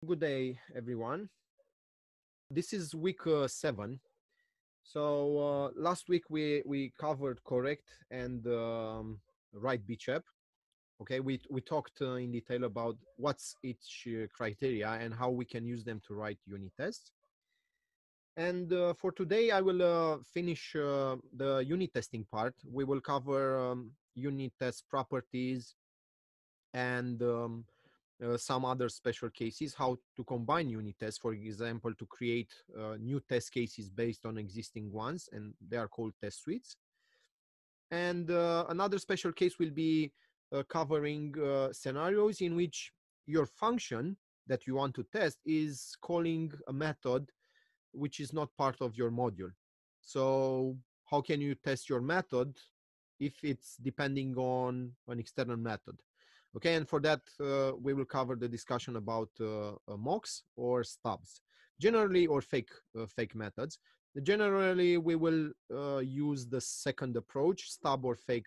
Good day, everyone. This is week 7. So last week we covered correct and right-BICEP. Okay, we talked in detail about what's each criteria and how we can use them to write unit tests. And for today, I will finish the unit testing part. We will cover unit test properties and some other special cases, how to combine unit tests, for example, to create new test cases based on existing ones, and they are called test suites. And another special case will be covering scenarios in which your function that you want to test is calling a method which is not part of your module. So how can you test your method if it's depending on an external method? Okay, and for that, we will cover the discussion about mocks or stubs, generally, or fake methods. Generally, we will use the second approach, stub or fake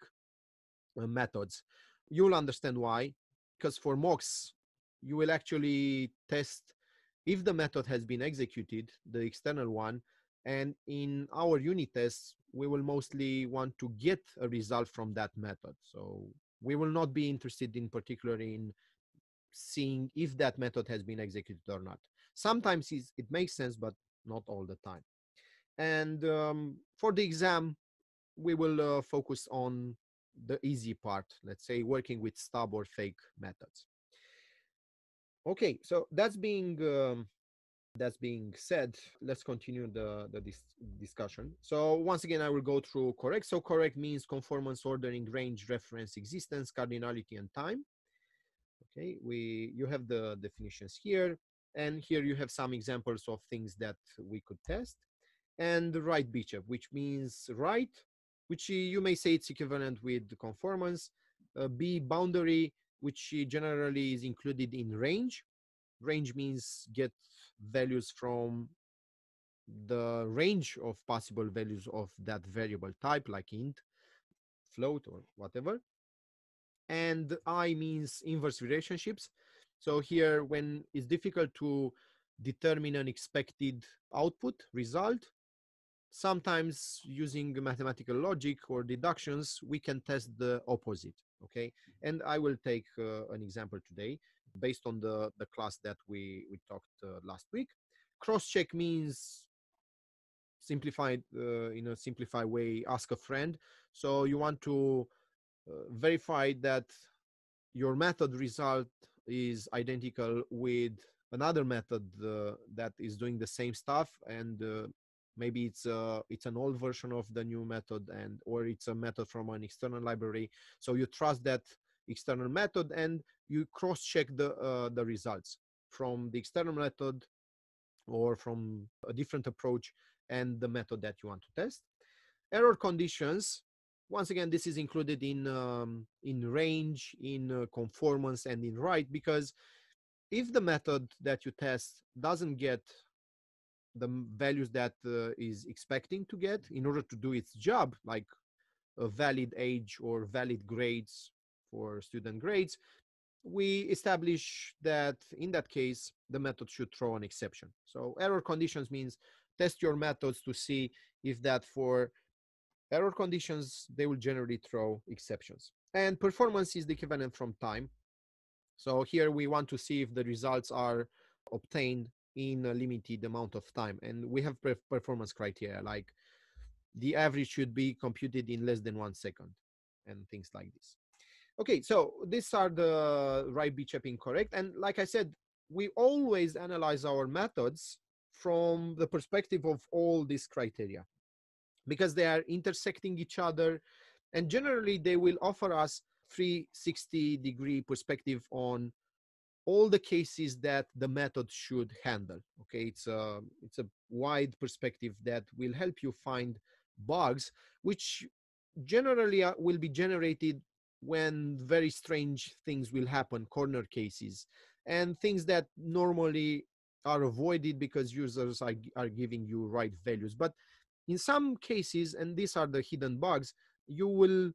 methods. You'll understand why, because for mocks, you will actually test if the method has been executed, the external one, and in our unit tests, we will mostly want to get a result from that method. So we will not be interested in particular in seeing if that method has been executed or not. Sometimes it makes sense, but not all the time. And for the exam, we will focus on the easy part, let's say working with stub or fake methods. Okay, so that's being said, let's continue the discussion. So once again, I will go through correct. So correct means conformance, ordering, range, reference, existence, cardinality, and time. Okay, you have the definitions here, and here you have some examples of things that we could test. And right-BICEP, which means right, which you may say it's equivalent with conformance. B, boundary, which generally is included in range. Range means get values from the range of possible values of that variable type, like int, float, or whatever. And I means inverse relationships. So here, when it's difficult to determine an expected output result, sometimes using mathematical logic or deductions, we can test the opposite. Okay, and I will take an example today based on the class that we talked last week. Cross-check means simplified, in a simplified way, ask a friend. So you want to verify that your method result is identical with another method that is doing the same stuff, and maybe it's an old version of the new method, and or it's a method from an external library. So you trust that external method and you cross-check the results from the external method or from a different approach and the method that you want to test. Error conditions, once again, this is included in range, in conformance, and in right, because if the method that you test doesn't get the values that is expecting to get in order to do its job, like a valid age or valid grades for student grades, we establish that in that case, the method should throw an exception. So error conditions means test your methods to see if that for error conditions, they will generally throw exceptions. And performance is the equivalent from time. So here we want to see if the results are obtained in a limited amount of time. And we have performance criteria, like the average should be computed in less than 1 second and things like this. Okay, so these are the right-BICEP incorrect. And like I said, we always analyze our methods from the perspective of all these criteria, because they are intersecting each other, and generally they will offer us 360-degree perspective on all the cases that the method should handle. Okay, it's a wide perspective that will help you find bugs, which generally will be generated when very strange things will happen, corner cases, and things that normally are avoided because users are giving you right values. But in some cases, and these are the hidden bugs, you will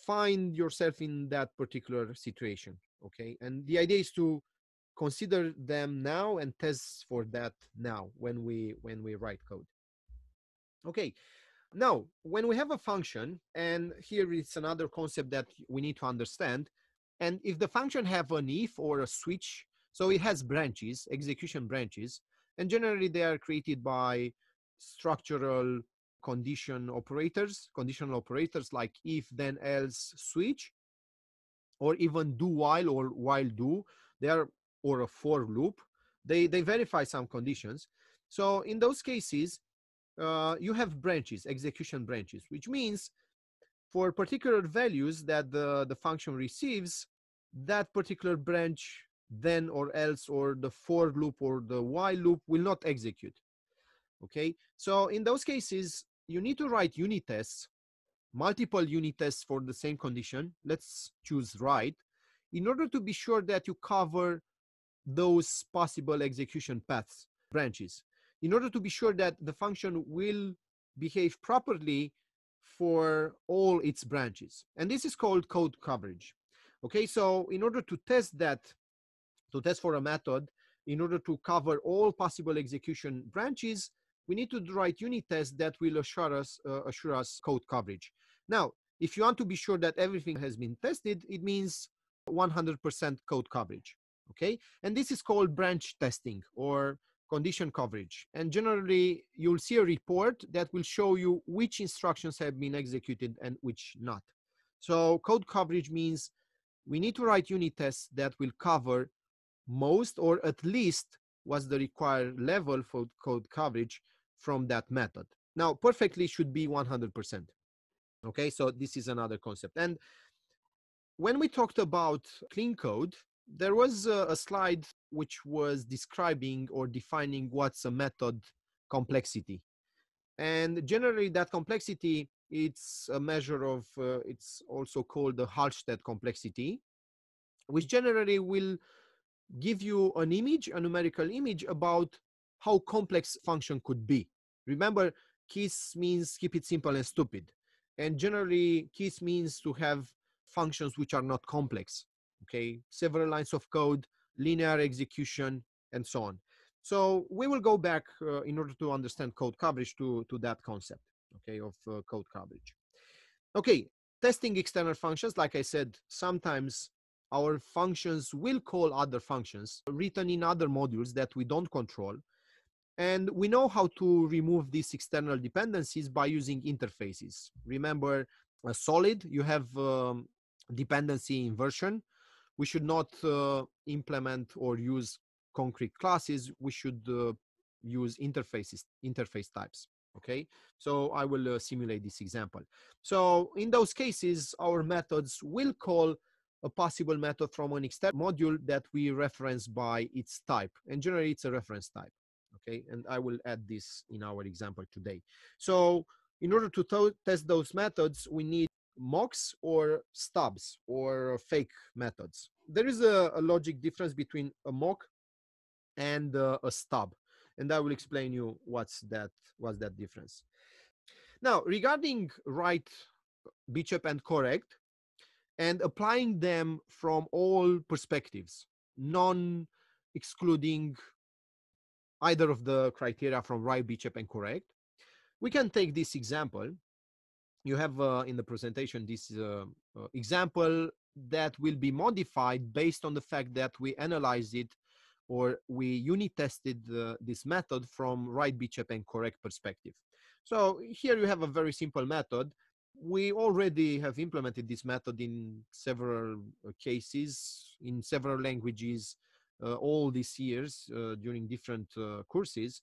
find yourself in that particular situation. Okay, and the idea is to consider them now and test for that now when we write code. Okay, now when we have a function, and here it's another concept that we need to understand, and if the function have an if or a switch, so it has branches, execution branches, and generally they are created by structural conditional operators like if, then, else, switch, or even do while or while do. They are, or a for loop. They verify some conditions. So in those cases, you have branches, execution branches, which means for particular values that the function receives, that particular branch, then or else, or the for loop or the while loop will not execute. Okay, so in those cases, you need to write unit tests, multiple unit tests for the same condition. Let's choose right, in order to be sure that you cover those possible execution paths, branches, in order to be sure that the function will behave properly for all its branches. And this is called code coverage. Okay, so in order to test that, to test for a method, in order to cover all possible execution branches, we need to write unit tests that will assure us code coverage. Now, if you want to be sure that everything has been tested, it means 100% code coverage. Okay, and this is called branch testing or condition coverage. And generally, you'll see a report that will show you which instructions have been executed and which not. So code coverage means we need to write unit tests that will cover most, or at least what's the required level for code coverage from that method. Now, perfectly should be 100%. Okay, so this is another concept. And when we talked about clean code, there was a slide which was describing or defining what's a method complexity. And generally that complexity, it's a measure of, it's also called the Hallstatt complexity, which generally will give you an image, a numerical image about how complex function could be. Remember, KISS means keep it simple and stupid. And generally, KISS means to have functions which are not complex. Okay, several lines of code, linear execution, and so on. So we will go back in order to understand code coverage to that concept, okay, of code coverage. Okay, testing external functions. Like I said, sometimes our functions will call other functions written in other modules that we don't control. And we know how to remove these external dependencies by using interfaces. Remember, a solid, you have dependency inversion. We should not implement or use concrete classes. We should use interface types. Okay, so I will simulate this example. So in those cases, our methods will call a possible method from an external module that we reference by its type. And generally, it's a reference type. Okay, and I will add this in our example today. So in order to test those methods, we need mocks or stubs or fake methods. There is a logic difference between a mock and a stub, and I will explain you what's that difference. Now, regarding right, BICEP, and correct, and applying them from all perspectives, non-excluding either of the criteria from right, BICEP, and correct, we can take this example. You have in the presentation this example that will be modified based on the fact that we analyzed it, or we unit tested this method from right, BICEP, and correct perspective. So here you have a very simple method. We already have implemented this method in several cases, in several languages, all these years during different courses.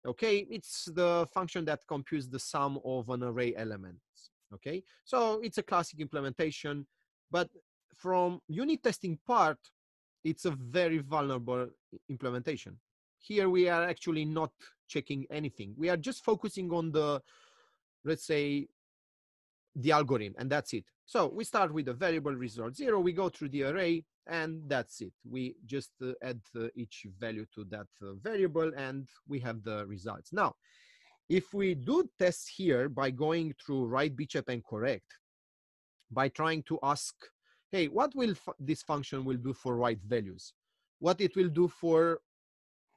Okay, it's the function that computes the sum of an array elements. Okay, so it's a classic implementation, but from unit testing part, it's a very vulnerable implementation. Here we are actually not checking anything. We are just focusing on the, let's say, the algorithm, and that's it. So we start with the variable result 0, we go through the array, and that's it. We just add each value to that variable, and we have the results. Now, if we do tests here by going through right, BICEP, and correct, by trying to ask, hey, what will this function will do for right values? what it will do for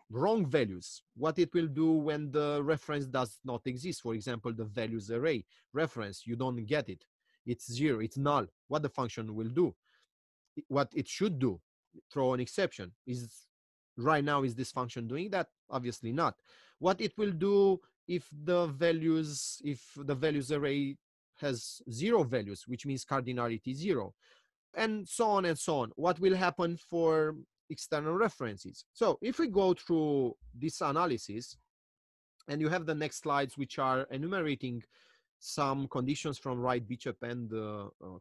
wrong values, what it will do when the reference does not exist. For example, the values array reference, you don't get it. It's zero, it's null. What the function will do, what it should do, throw an exception. Is right now, is this function doing that? Obviously not. What it will do if the values array has zero values, which means cardinality zero, and so on and so on. What will happen for external references? So if we go through this analysis, and you have the next slides, which are enumerating some conditions from Right-BICEP and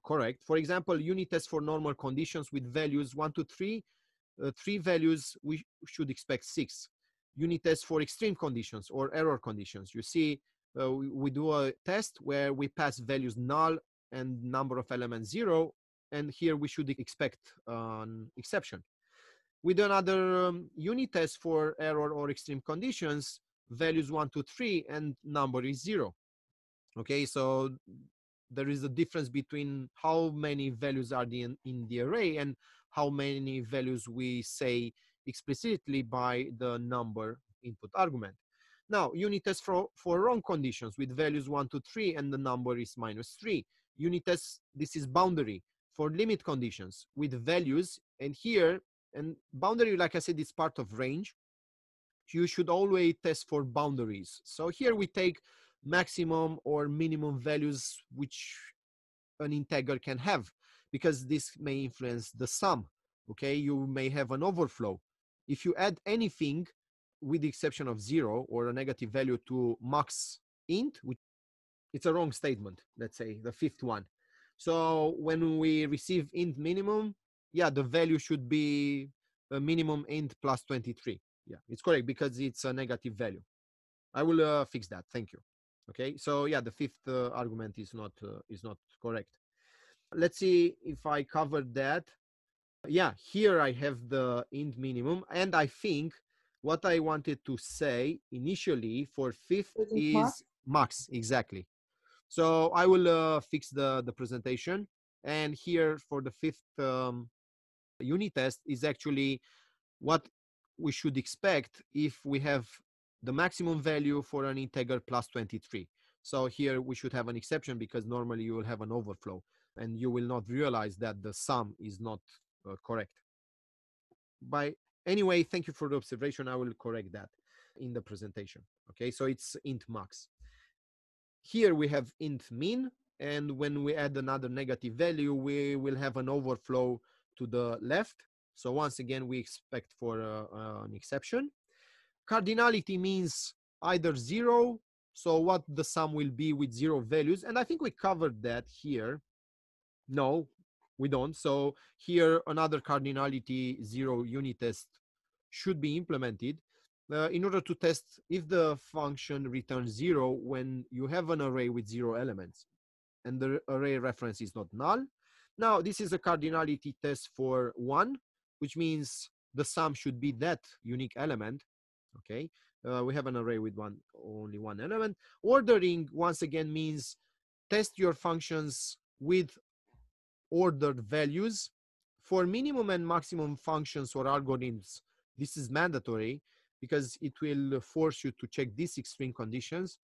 correct. For example, unit test for normal conditions with values 1 to 3. 3 values, we should expect 6. Unit test for extreme conditions or error conditions. You see, we do a test where we pass values null and number of elements 0. And here we should expect an exception. We do another unit test for error or extreme conditions, values 1 to 3, and number is 0. Okay, so there is a difference between how many values are in the array and how many values we say explicitly by the number input argument. Now, unit test for wrong conditions with values 1 to 3 and the number is -3. Unit test, this is boundary for limit conditions with values, and here, and boundary, like I said, is part of range. You should always test for boundaries. So here we take maximum or minimum values which an integer can have, because this may influence the sum. Okay, you may have an overflow. If you add anything with the exception of 0 or a negative value to max int, which it's a wrong statement, let's say the 5th one. So when we receive int minimum, yeah, the value should be a minimum int plus 23. Yeah, it's correct because it's a negative value. I will fix that. Thank you. Okay, so yeah, the 5th argument is not correct. Let's see if I covered that. Yeah, here I have the int minimum, and I think what I wanted to say initially for 5th is max, exactly. So I will fix the presentation, and here for the 5th unit test is actually what we should expect if we have the maximum value for an integer plus 23. So here we should have an exception because normally you will have an overflow and you will not realize that the sum is not correct. Anyway, thank you for the observation. I will correct that in the presentation. Okay, so it's int max. Here we have int min, and when we add another negative value, we will have an overflow to the left. So once again, we expect for an exception. Cardinality means either 0, so what the sum will be with 0 values, and I think we covered that here. No, we don't. So here another cardinality 0 unit test should be implemented in order to test if the function returns 0 when you have an array with 0 elements and the array reference is not null. Now, this is a cardinality test for 1, which means the sum should be that unique element. Okay, we have an array with only one element. Ordering, once again, means test your functions with ordered values. For minimum and maximum functions or algorithms, this is mandatory because it will force you to check these extreme conditions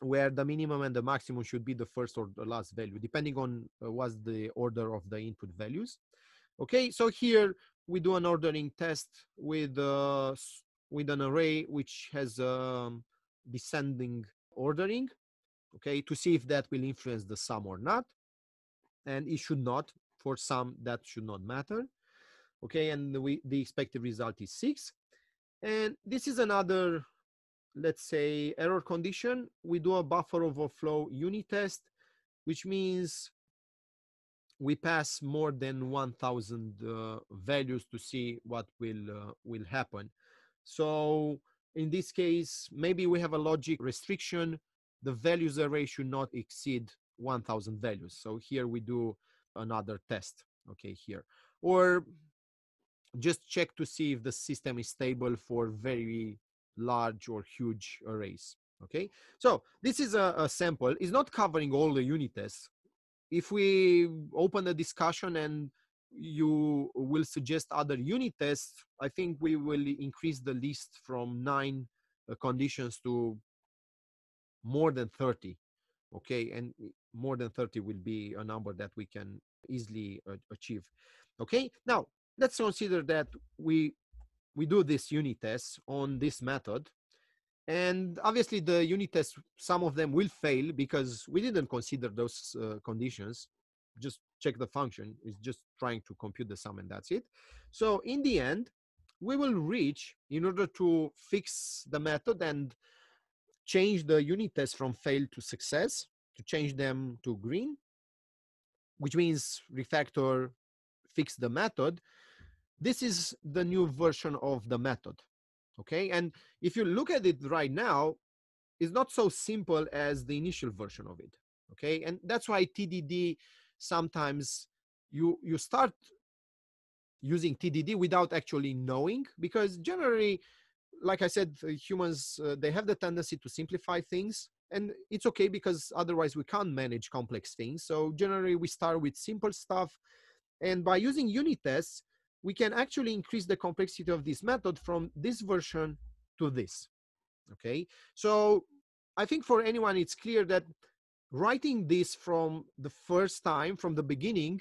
where the minimum and the maximum should be the first or the last value, depending on what's the order of the input values. Okay, so here we do an ordering test with an array which has descending ordering, okay, to see if that will influence the sum or not. And it should not. For some, that should not matter. Okay, and the expected result is 6. And this is another, let's say, error condition. We do a buffer overflow unit test, which means we pass more than 1,000 values to see what will happen. So in this case, maybe we have a logic restriction. The values array should not exceed 1,000 values. So here we do another test, okay, here. Or just check to see if the system is stable for very large or huge arrays, okay? So this is a sample. It's not covering all the unit tests. If we open the discussion and you will suggest other unit tests, I think we will increase the list from 9 conditions to more than 30. Okay, and more than 30 will be a number that we can easily achieve. Okay, now let's consider that we do this unit test on this method, and obviously the unit tests, some of them will fail because we didn't consider those conditions. Just check the function, it's just trying to compute the sum and that's it. So in the end, we will reach, in order to fix the method and change the unit test from fail to success, to change them to green, which means refactor, fix the method. This is the new version of the method. Okay, and if you look at it right now, it's not so simple as the initial version of it. Okay, and that's why TDD, sometimes you start using TDD without actually knowing, because generally, like I said, humans, they have the tendency to simplify things, and it's okay because otherwise we can't manage complex things. So generally we start with simple stuff, and by using unit tests, we can actually increase the complexity of this method from this version to this. Okay, so I think for anyone it's clear that writing this from the first time, from the beginning,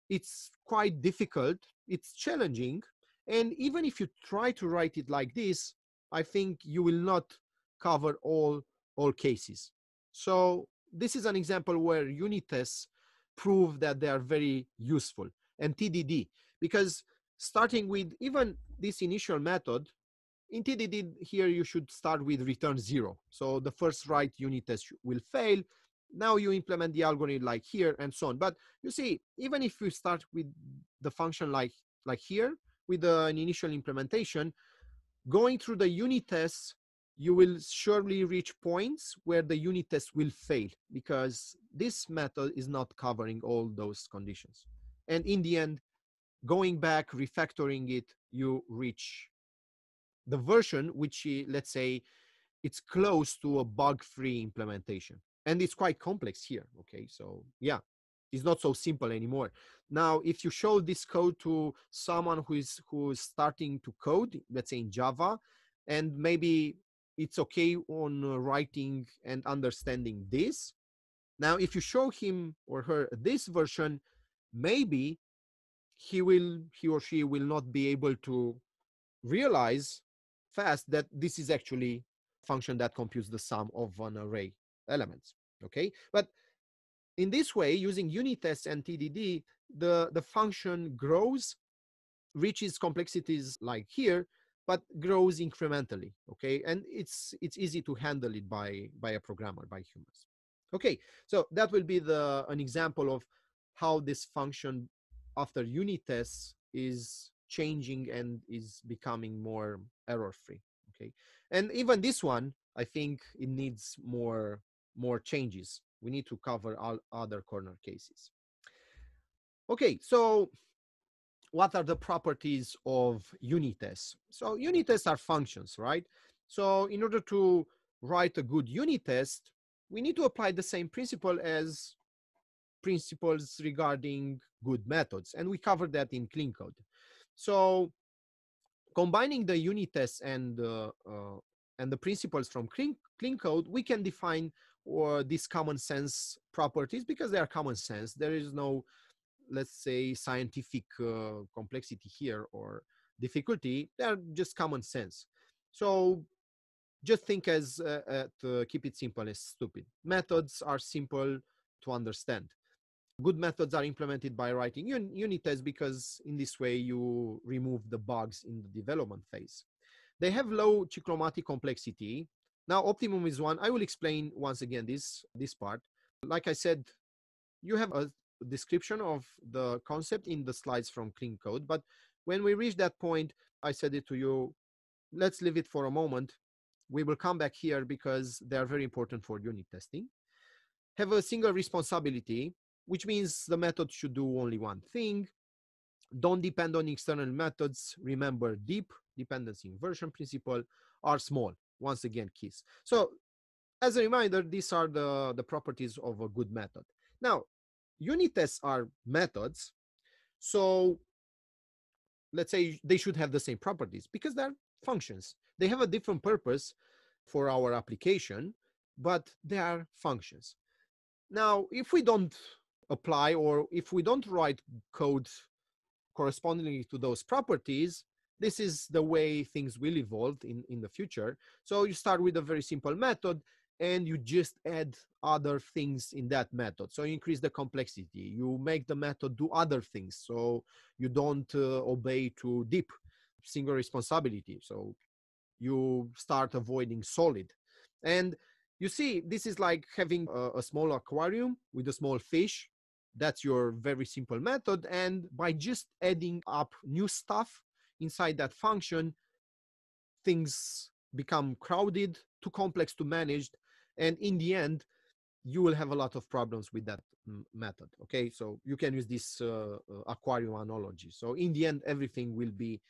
it's quite difficult, it's challenging, and even if you try to write it like this, I think you will not cover all cases. So this is an example where unit tests prove that they are very useful, and TDD, because starting with even this initial method, in TDD here you should start with return 0. So the first write unit test will fail. Now you implement the algorithm like here and so on. But you see, even if you start with the function like here, with an initial implementation, going through the unit tests, you will surely reach points where the unit test will fail, because this method is not covering all those conditions. And in the end, going back, refactoring it, you reach the version which, let's say, it's close to a bug-free implementation. And it's quite complex here. Okay, so yeah, it's not so simple anymore. Now, if you show this code to someone who is starting to code, let's say in Java, and maybe it's okay on writing and understanding this. Now, if you show him or her this version, maybe he or she will not be able to realize fast that this is actually a function that computes the sum of an array elements. Okay, but in this way, using unit tests and TDD, the function grows, reaches complexities like here, but grows incrementally. Okay, and it's easy to handle it by a programmer, by humans. Okay, so that will be an example of how this function after unit tests is changing and is becoming more error-free. Okay, and even this one, I think it needs more changes. We need to cover all other corner cases. Okay, so what are the properties of unit tests? So unit tests are functions, right? So in order to write a good unit test, we need to apply the same principle as principles regarding good methods, and we covered that in clean code. So combining the unit tests and the principles from clean code, we can define these common sense properties, because they are common sense. There is no, let's say, scientific complexity here or difficulty. They're just common sense. So just think as to keep it simple as stupid. Methods are simple to understand. Good methods are implemented by writing unit tests, because in this way you remove the bugs in the development phase. They have low cyclomatic complexity. Now optimum is 1. I will explain once again this part. Like I said, you have a description of the concept in the slides from clean code, but when we reach that point, I said it to you, let's leave it for a moment. We will come back here because they are very important for unit testing. Have a single responsibility, which means the method should do only one thing. Don't depend on external methods. Remember, deep dependency inversion principle, are small. Once again, keys. So as a reminder, these are the properties of a good method. Now, unit tests are methods. So let's say they should have the same properties because they're functions. They have a different purpose for our application, but they are functions. Now, if we don't apply or if we don't write code correspondingly to those properties, this is the way things will evolve in the future. So you start with a very simple method and you just add other things in that method. So you increase the complexity. You make the method do other things. So you don't obey too deep single responsibility. So you start avoiding solid. And you see, this is like having a small aquarium with a small fish. That's your very simple method. And by just adding up new stuff inside that function, things become crowded, too complex to manage. And in the end, you will have a lot of problems with that method. Okay, so you can use this aquarium analogy. So in the end, everything will be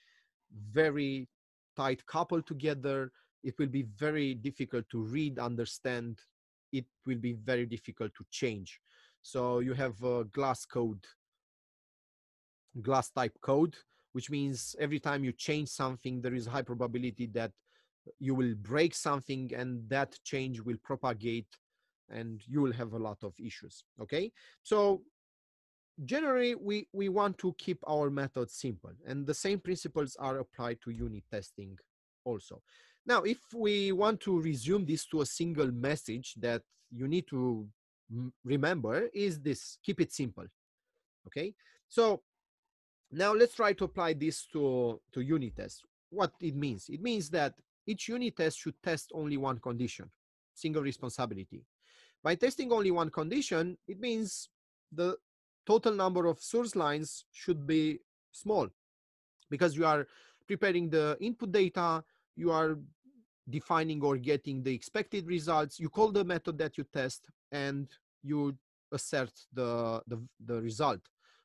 very tight coupled together. It will be very difficult to read, understand. It will be very difficult to change. So you have glass type code, which means every time you change something, there is a high probability that you will break something and that change will propagate and you will have a lot of issues. Okay, so generally we want to keep our methods simple, and the same principles are applied to unit testing also. Now, if we want to resume this to a single message that you need to remember is this: keep it simple. Okay, so now let's try to apply this to unit tests. What it means that each unit test should test only one condition, single responsibility. By testing only one condition, it means the total number of source lines should be small, because you are preparing the input data, you are defining or getting the expected results, you call the method that you test, and you assert the result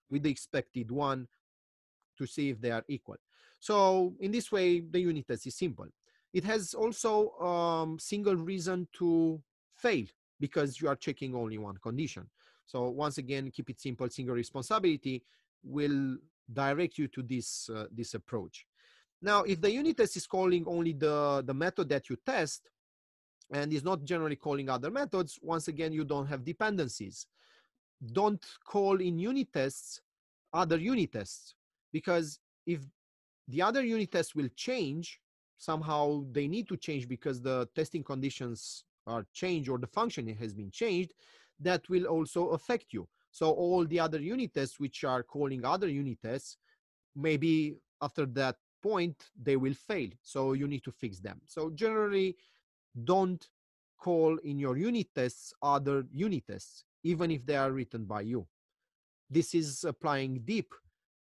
with the expected one to see if they are equal. So in this way, the unit test is simple. It has also single reason to fail, because you are checking only one condition. So once again, keep it simple, single responsibility will direct you to this, this approach. Now, if the unit test is calling only the method that you test and is not generally calling other methods, once again, you don't have dependencies. Don't call in unit tests other unit tests, because if the other unit tests will change, somehow they need to change because the testing conditions are changed or the function has been changed, that will also affect you. So all the other unit tests which are calling other unit tests, maybe after that point they will fail, so you need to fix them. So generally, don't call in your unit tests other unit tests, even if they are written by you. This is applying deep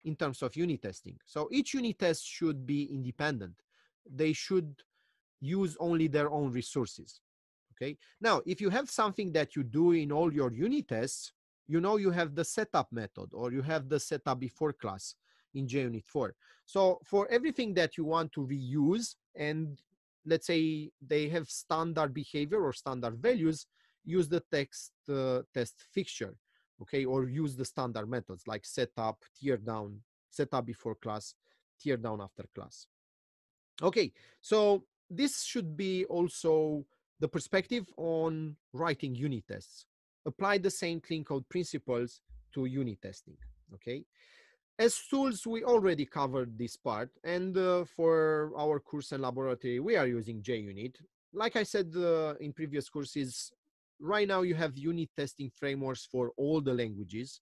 in terms of unit testing. So each unit test should be independent. They should use only their own resources. Okay. Now, if you have something that you do in all your unit tests, you know you have the setup method, or you have the setup before class in JUnit 4. So for everything that you want to reuse, and let's say they have standard behavior or standard values, use the test fixture. Okay, or use the standard methods like setup, tear down, setup before class, tear down after class. Okay, so this should be also the perspective on writing unit tests. Apply the same clean code principles to unit testing. Okay, as tools, we already covered this part, and for our course and laboratory, we are using JUnit. Like I said in previous courses, right now you have unit testing frameworks for all the languages,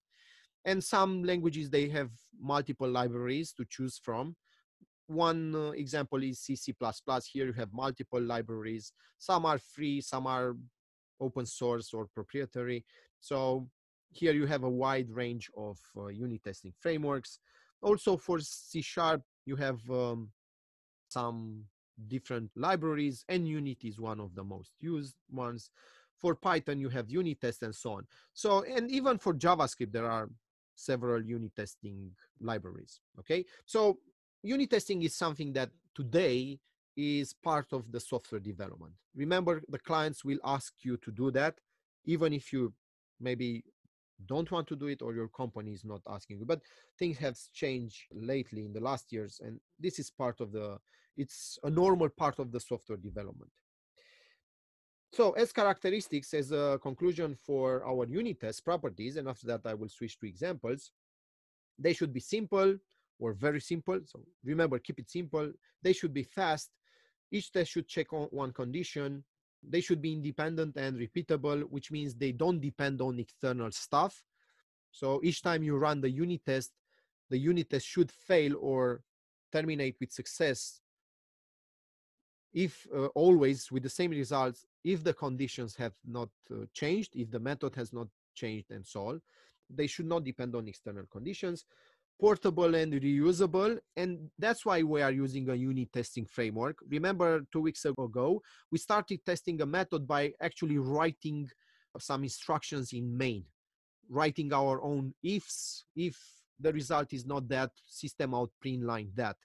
and some languages, they have multiple libraries to choose from. One example is C++. Here you have multiple libraries. Some are free, some are open source or proprietary. So here you have a wide range of unit testing frameworks. Also for C#, you have some different libraries, and Unit is one of the most used ones. For Python, you have unit tests and so on. So, and even for JavaScript, there are several unit testing libraries. Okay, so unit testing is something that today is part of the software development. Remember, the clients will ask you to do that, even if you maybe don't want to do it or your company is not asking you. But things have changed lately in the last years, and this is part of the, it's a normal part of the software development. So as characteristics, as a conclusion for our unit test properties, and after that I will switch to examples, they should be simple or very simple. So remember, keep it simple. They should be fast. Each test should check on one condition. They should be independent and repeatable, which means they don't depend on external stuff. So each time you run the unit test should fail or terminate with success if always with the same results, if the conditions have not changed, if the method has not changed, and so on. They should not depend on external conditions. Portable and reusable, and that's why we are using a unit testing framework. Remember 2 weeks ago, we started testing a method by actually writing some instructions in main, writing our own ifs. If the result is not that, system out print line that.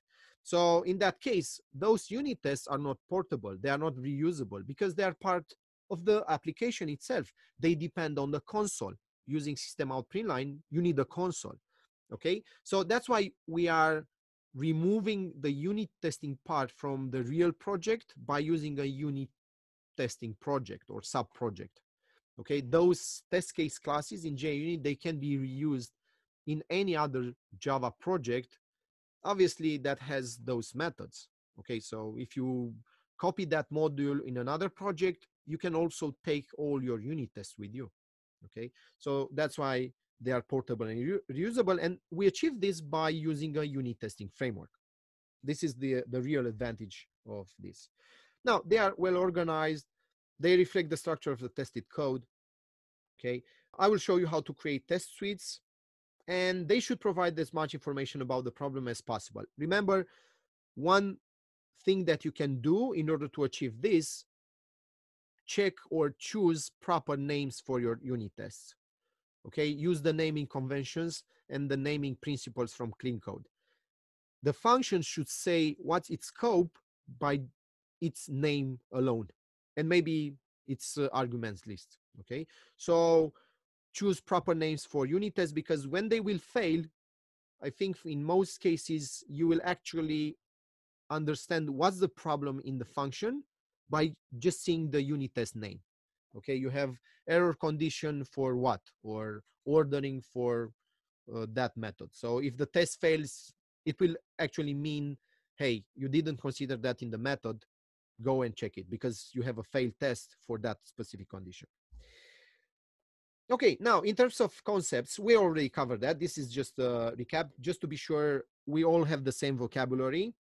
So in that case, those unit tests are not portable. They are not reusable because they are part of the application itself. They depend on the console. Using system out print line, you need a console. Okay, so that's why we are removing the unit testing part from the real project by using a unit testing project or sub project. Okay, those test case classes in JUnit, they can be reused in any other Java project, obviously, that has those methods. Okay, so if you copy that module in another project, you can also take all your unit tests with you. Okay, so that's why they are portable and reusable, and we achieve this by using a unit testing framework. This is the real advantage of this. Now, they are well organized. They reflect the structure of the tested code. Okay, I will show you how to create test suites, and they should provide as much information about the problem as possible. Remember, one thing that you can do in order to achieve this, check or choose proper names for your unit tests. Okay, use the naming conventions and the naming principles from clean code. The function should say what's its scope by its name alone, and maybe its arguments list. Okay, so choose proper names for unit tests, because when they will fail, I think in most cases you will actually understand what's the problem in the function by just seeing the unit test name. Okay, you have error condition for what, or ordering for that method. So if the test fails, it will actually mean, hey, you didn't consider that in the method, go and check it, because you have a failed test for that specific condition. Okay, now in terms of concepts, we already covered that. This is just a recap, just to be sure we all have the same vocabulary.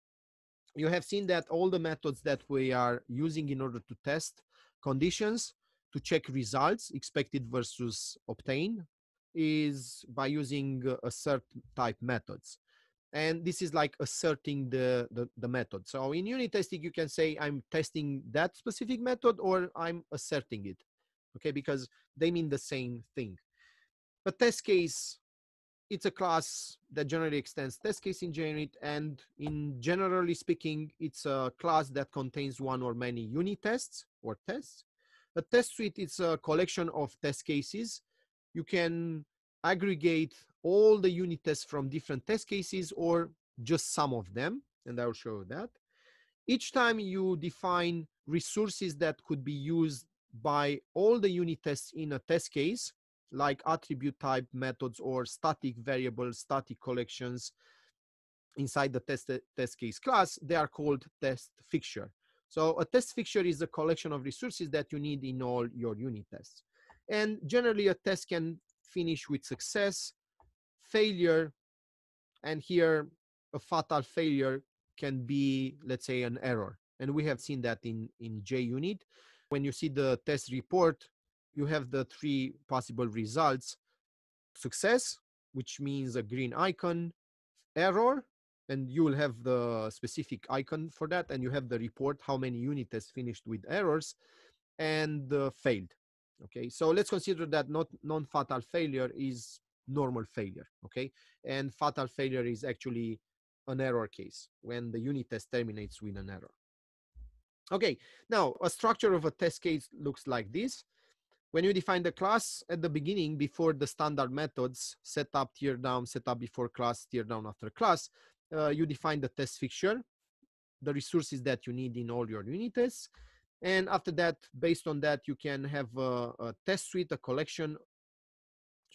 You have seen that all the methods that we are using in order to test conditions, to check results, expected versus obtained, is by using assert type methods. And this is like asserting the method. So in unit testing, you can say I'm testing that specific method or I'm asserting it. Okay, because they mean the same thing. But test case, it's a class that generally extends test case in JUnit, and in generally speaking, it's a class that contains one or many unit tests or tests. A test suite is a collection of test cases. You can aggregate all the unit tests from different test cases or just some of them, and I will show you that. Each time you define resources that could be used by all the unit tests in a test case, like attribute type methods or static variables, static collections inside the test case class, they are called test fixture. So a test fixture is a collection of resources that you need in all your unit tests. And generally a test can finish with success, failure, and here a fatal failure can be, let's say, an error. And we have seen that in JUnit. When you see the test report, you have the 3 possible results: success, which means a green icon; error, and you will have the specific icon for that, and you have the report, how many unit tests finished with errors; and failed. Okay, so let's consider that non-fatal failure is normal failure. Okay, and fatal failure is actually an error case when the unit test terminates with an error. Okay, now a structure of a test case looks like this. when you define the class at the beginning, before the standard methods, setup, tear down, setup before class, tear down after class, you define the test fixture, the resources that you need in all your unit tests. And after that, based on that, you can have a test suite, a collection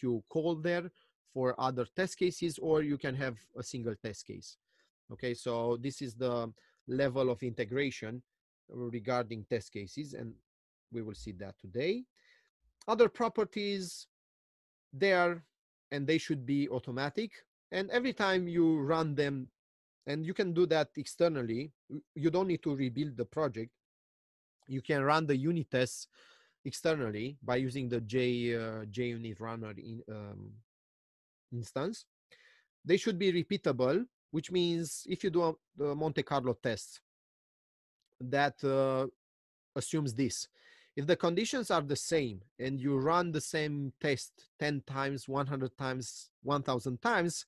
you call there for other test cases, or you can have a single test case. Okay, so this is the level of integration regarding test cases, and we will see that today. Other properties there, and they should be automatic. And every time you run them, and you can do that externally, you don't need to rebuild the project. You can run the unit tests externally by using the JUnit runner instance. They should be repeatable, which means if you do the Monte Carlo test, that assumes this. If the conditions are the same and you run the same test 10 times, 100 times, 1000 times,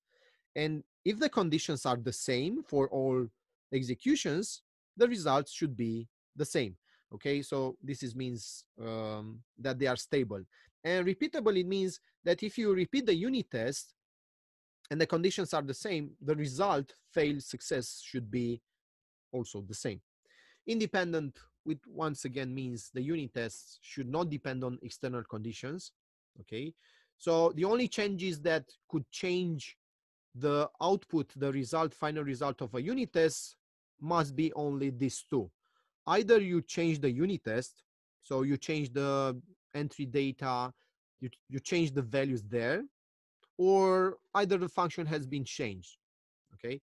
and if the conditions are the same for all executions, the results should be the same. Okay, so this means that they are stable. And repeatable, it means that if you repeat the unit test and the conditions are the same, the result, fail, success, should be also the same. Independent, which once again means the unit tests should not depend on external conditions. Okay, so the only changes that could change the output, the result, final result of a unit test must be only these two. Either you change the unit test, so you change the entry data, you change the values there, or either the function has been changed. Okay,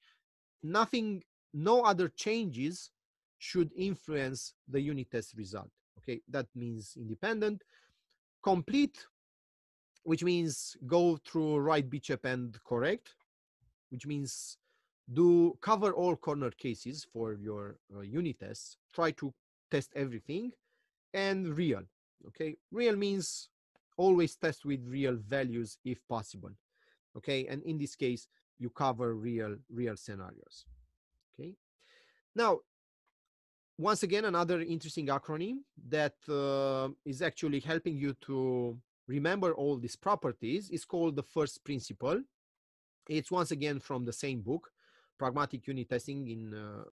nothing, no other changes should influence the unit test result. Okay, that means independent. Complete, which means go through right-BICEP and correct, which means do cover all corner cases for your unit tests. Try to test everything. And real. Okay, real means always test with real values if possible. Okay, and in this case, you cover real scenarios. Okay, now once again, another interesting acronym that is actually helping you to remember all these properties is called the first principle. It's once again from the same book, Pragmatic Unit Testing in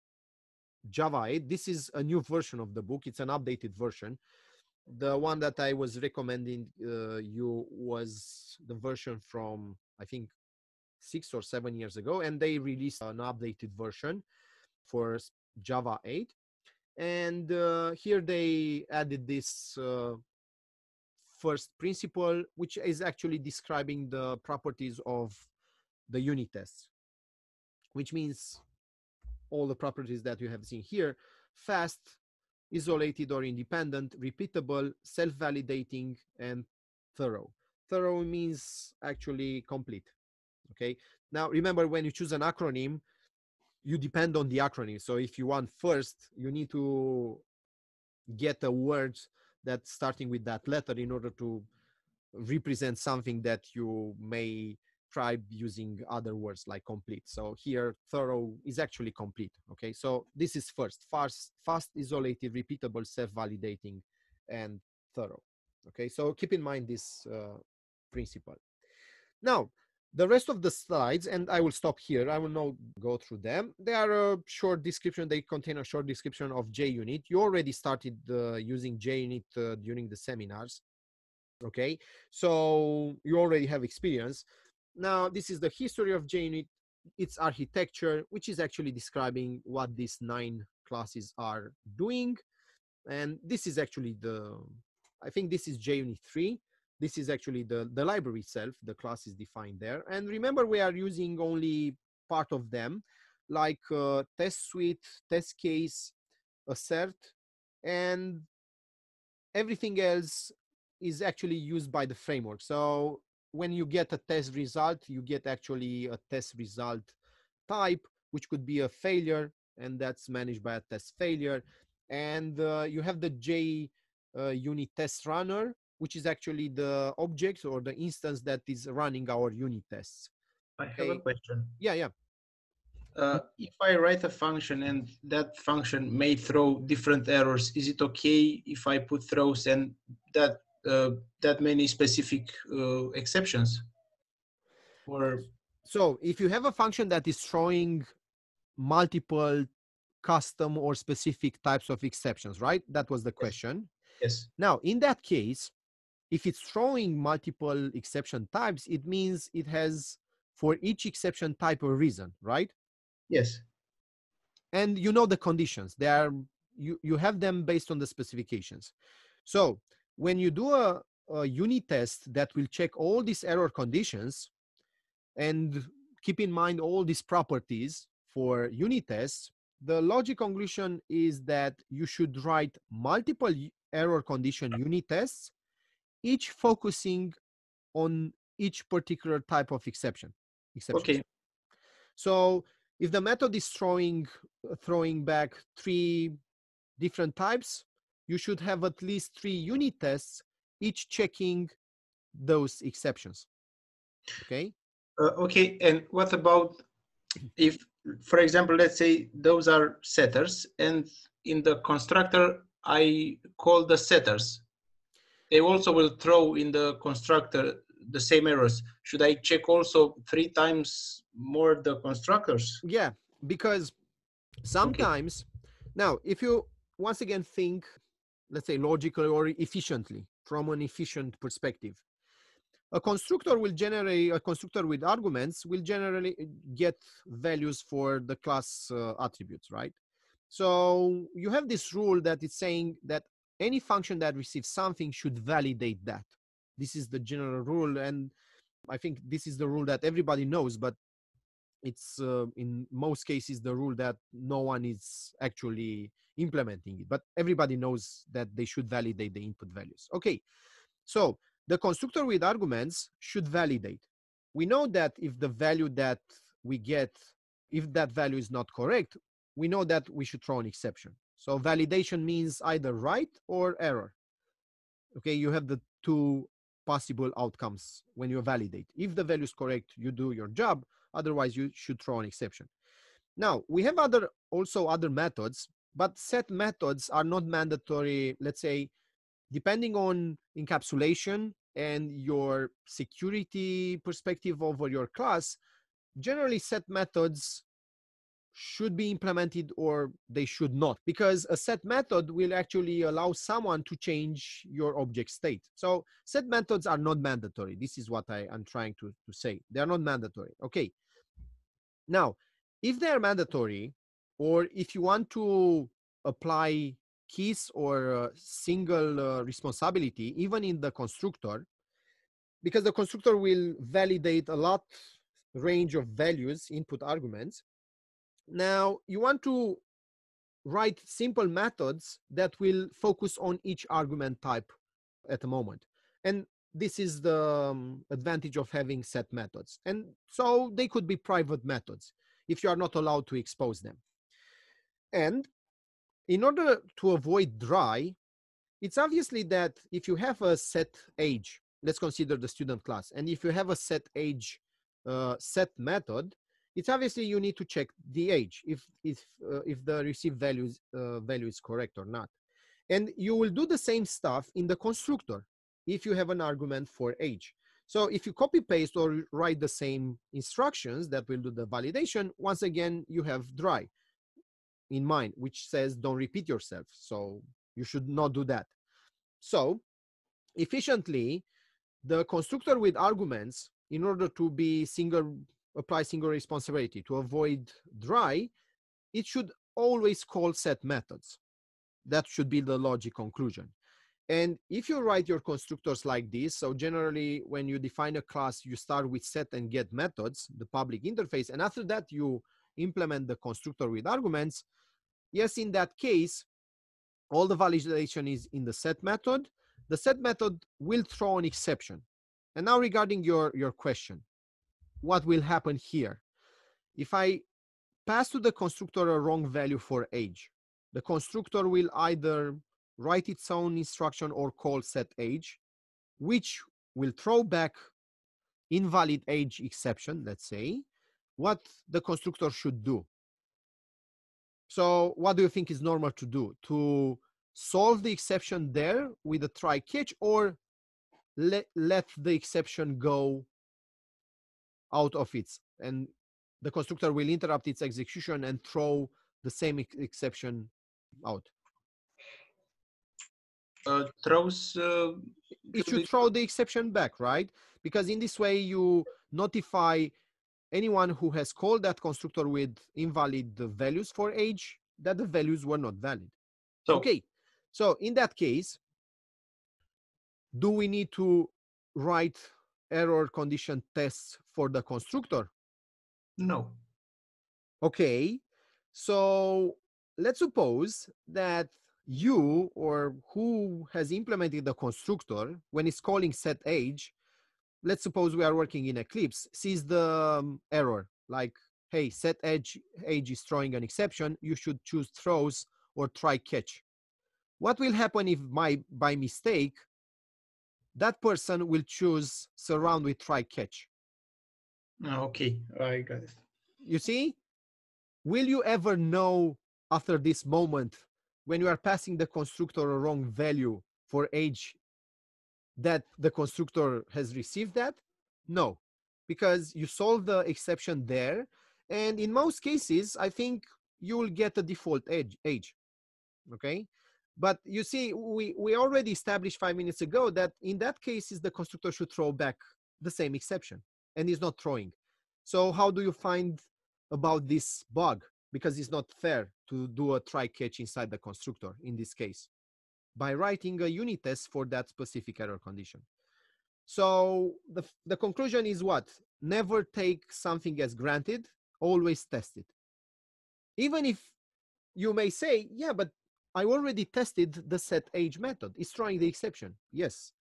Java 8. This is a new version of the book. It's an updated version. The one that I was recommending you was the version from, I think, 6 or 7 years ago, and they released an updated version for Java 8. And here they added this first principle, which is actually describing the properties of the unit tests, which means all the properties that you have seen here: fast, isolated or independent, repeatable, self-validating, and thorough. Thorough means actually complete. Okay, now remember, when you choose an acronym, you depend on the acronym. So if you want first, you need to get a word that's starting with that letter in order to represent something that you may try using other words like complete. So here, thorough is actually complete. Okay, so this is first: fast, isolated, repeatable, self-validating, and thorough. Okay, so keep in mind this principle. Now, the rest of the slides, and I will stop here, I will not go through them. They are a short description. They contain a short description of JUnit. You already started using JUnit during the seminars. Okay, so you already have experience. Now, this is the history of JUnit, its architecture, which is actually describing what these 9 classes are doing. And this is actually I think this is JUnit 3. This is actually the library itself. The class is defined there. And remember, we are using only part of them, like test suite, test case, assert, and everything else is actually used by the framework. So when you get a test result, you get actually a test result type, which could be a failure, and that's managed by a test failure. And you have the JUnit test runner, which is actually the object or the instance that is running our unit tests. I have a question. Yeah. If I write a function and that function may throw different errors, is it okay if I put throws and that that many specific exceptions? Or So if you have a function that is throwing multiple custom or specific types of exceptions, right? That was the question. yes, Now, in that case, if it's throwing multiple exception types, it means it has for each exception type a reason, right? yes, And you know the conditions. They are you have them based on the specifications. So when you do a unit test that will check all these error conditions and keep in mind all these properties for unit tests, the logic conclusion is that you should write multiple error condition unit tests, each focusing on each particular type of exceptions. okay, So if the method is throwing back 3 different types, you should have at least 3 unit tests, each checking those exceptions. Okay. okay. And what about if, for example, let's say those are setters, and in the constructor I call the setters, they also will throw in the constructor the same errors. Should I check also 3 times more the constructors? Yeah, because sometimes, now, if you once again think, let's say logically or efficiently, from an efficient perspective, a constructor with arguments will generally get values for the class attributes, right? So you have this rule that is saying that any function that receives something should validate that. This is the general rule, and I think this is the rule that everybody knows, but it's in most cases the rule that no one is actually implementing it, but everybody knows that they should validate the input values. Okay, so the constructor with arguments should validate. We know that if the value that we get, if that value is not correct, we know that we should throw an exception. So validation means either right or error. Okay, you have the 2 possible outcomes when you validate. If the value is correct, you do your job. Otherwise, you should throw an exception. Now, we have also other methods, but set methods are not mandatory. Let's say, depending on encapsulation and your security perspective over your class, generally set methods should be implemented or they should not, because a set method will actually allow someone to change your object state. So set methods are not mandatory. This is what I'm trying to say. They are not mandatory. Okay. Now, if they are mandatory, or if you want to apply keys or single responsibility, even in the constructor, because the constructor will validate a lot range of values, input arguments. Now, you want to write simple methods that will focus on each argument type at the moment. And this is the advantage of having set methods. And so they could be private methods if you are not allowed to expose them. And in order to avoid dry, it's obviously that if you have a set age, let's consider the student class, and if you have a set age set method, it's obviously you need to check the age if the received value is correct or not. And you will do the same stuff in the constructor if you have an argument for age. So if you copy paste or write the same instructions that will do the validation, once again you have dry in mind, which says don't repeat yourself. So you should not do that. So efficiently, the constructor with arguments, in order to be apply single responsibility to avoid dry, it should always call set methods. That should be the logic conclusion. And if you write your constructors like this, so generally when you define a class, you start with set and get methods, the public interface, and after that you implement the constructor with arguments. Yes, in that case, all the validation is in the set method. The set method will throw an exception. And now regarding your question, what will happen here? If I pass to the constructor a wrong value for age, the constructor will either write its own instruction or call set age, which will throw back invalid age exception, let's say. What the constructor should do? So what do you think is normal to do? To solve the exception there with a try catch, or let the exception go out of its, and the constructor will interrupt its execution and throw the same exception out. Throws It should throw the exception back, right? Because in this way you notify anyone who has called that constructor with invalid values for age that the values were not valid. So, okay, so in that case, do we need to write error condition tests for the constructor? no. Okay, so let's suppose that you or who has implemented the constructor, when it's calling set age, let's suppose we are working in Eclipse, sees the error like, hey, set age is throwing an exception, you should choose throws or try catch. What will happen if by mistake that person will choose surround with try catch? Okay, I got it. You see, will you ever know after this moment, when you are passing the constructor a wrong value for age, that the constructor has received that? No, because you solve the exception there. And in most cases, I think you will get a default age. Okay. But you see, we already established 5 minutes ago that in that case, the constructor should throw back the same exception, and is not throwing. So how do you find about this bug? Because it's not fair to do a try catch inside the constructor in this case, by writing a unit test for that specific error condition. So the conclusion is what? Never take something as granted, always test it. Even if you may say, yeah, but I already tested the set age method. It's throwing the exception. Yes,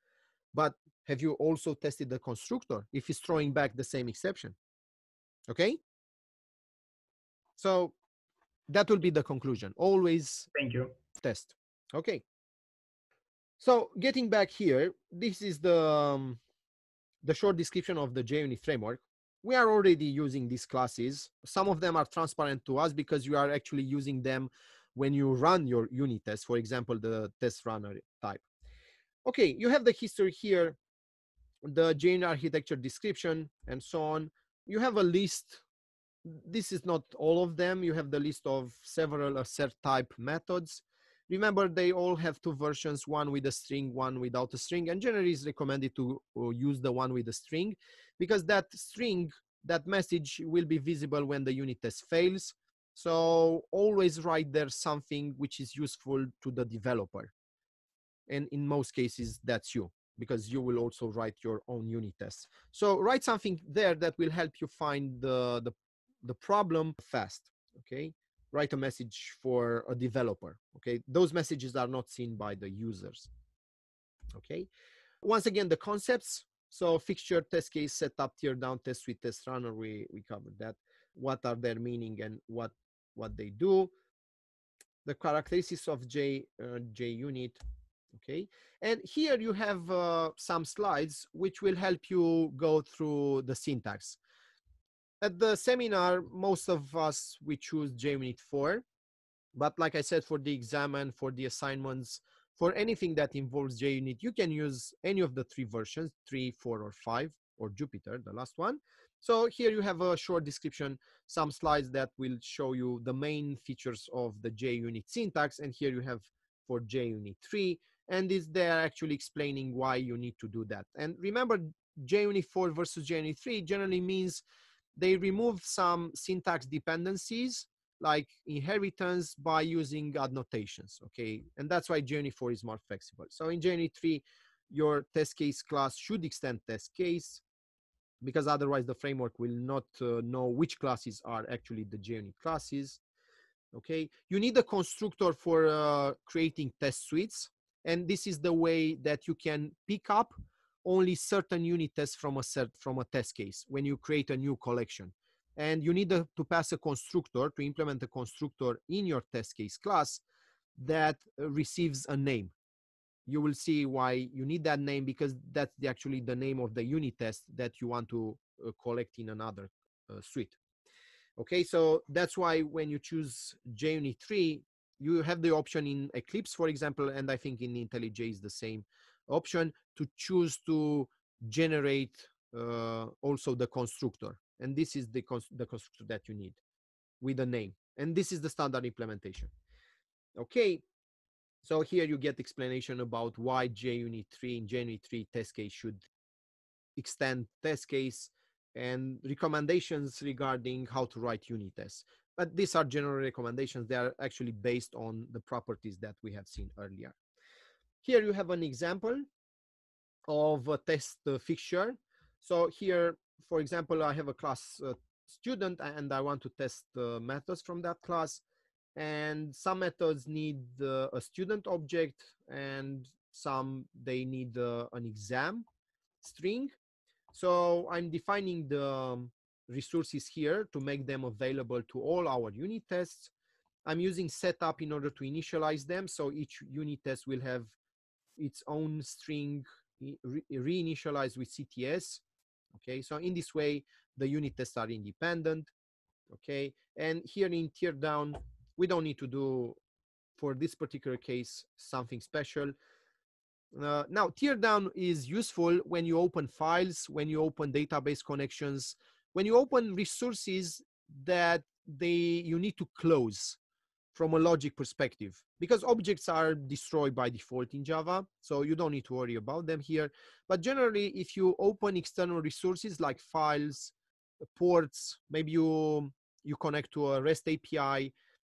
but have you also tested the constructor if it's throwing back the same exception? Okay. So that will be the conclusion. Always Thank you. test. Okay. So getting back here, this is the short description of the JUnit framework. We are already using these classes. Some of them are transparent to us because you are actually using them when you run your unit test, for example, the test runner type. Okay, you have the history here, the JUnit architecture description, and so on. You have a list. This is not all of them. You have the list of several assert type methods. Remember, they all have two versions, one with a string, one without a string, and generally it's recommended to use the one with a string, because that string, that message will be visible when the unit test fails. So always write there something which is useful to the developer. And in most cases, that's you, because you will also write your own unit tests. So write something there that will help you find the problem fast, okay? Write a message for a developer, okay? Those messages are not seen by the users, okay? Once again, the concepts. So fixture, test case, setup, tear down, test suite, test runner, we covered that. What are their meaning and what they do. The characteristics of JUnit, okay? And here you have some slides which will help you go through the syntax. At the seminar, most of us, we choose JUnit 4, but like I said, for the exam and for the assignments, for anything that involves JUnit, you can use any of the 3 versions, 3, 4, or 5, or Jupyter, the last one. So here you have a short description, some slides that will show you the main features of the JUnit syntax, and here you have for JUnit 3, and they're actually explaining why you need to do that. And remember, JUnit 4 versus JUnit 3 generally means they remove some syntax dependencies like inheritance by using annotations, okay? And that's why JUnit 4 is more flexible. So in JUnit 3, your test case class should extend test case, because otherwise the framework will not know which classes are actually the JUnit classes, okay? You need a constructor for creating test suites, and this is the way that you can pick up only certain unit tests from a test case when you create a new collection. And you need to pass a constructor, to implement a constructor in your test case class that receives a name. You will see why you need that name, because that's actually the name of the unit test that you want to collect in another suite. Okay, so that's why when you choose JUnit 3, you have the option in Eclipse, for example, and I think in IntelliJ is the same, option to choose to generate also the constructor. And this is the constructor that you need with a name. And this is the standard implementation. Okay, so here you get explanation about why JUnit 3 in JUnit 3 test case should extend test case and recommendations regarding how to write unit tests. But these are general recommendations. They are actually based on the properties that we have seen earlier. Here you have an example of a test fixture. So here, for example, I have a class student and I want to test methods from that class. And some methods need a student object and some they need an exam string. So I'm defining the resources here to make them available to all our unit tests. I'm using setup in order to initialize them. So each unit test will have its own string reinitialized with CTS. Okay, so in this way, the unit tests are independent. Okay, and here in teardown, we don't need to do, for this particular case, something special. Now, teardown is useful when you open files, when you open database connections, when you open resources that you need to close from a logic perspective, because objects are destroyed by default in Java, so you don't need to worry about them here. But generally, if you open external resources like files, ports, maybe you connect to a REST API,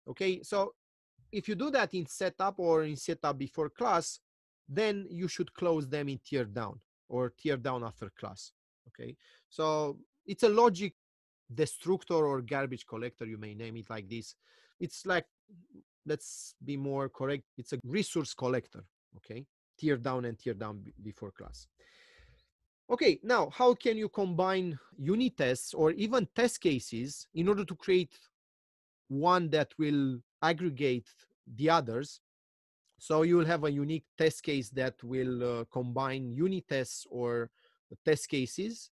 okay? So if you do that in setup or in setup before class, then you should close them in teardown or teardown after class, okay? So it's a logic destructor or garbage collector, you may name it like this. It's like, let's be more correct, it's a resource collector, okay? Teardown and teardown before class. Okay, now how can you combine unit tests or even test cases in order to create one that will aggregate the others? So you will have a unique test case that will combine unit tests or test cases.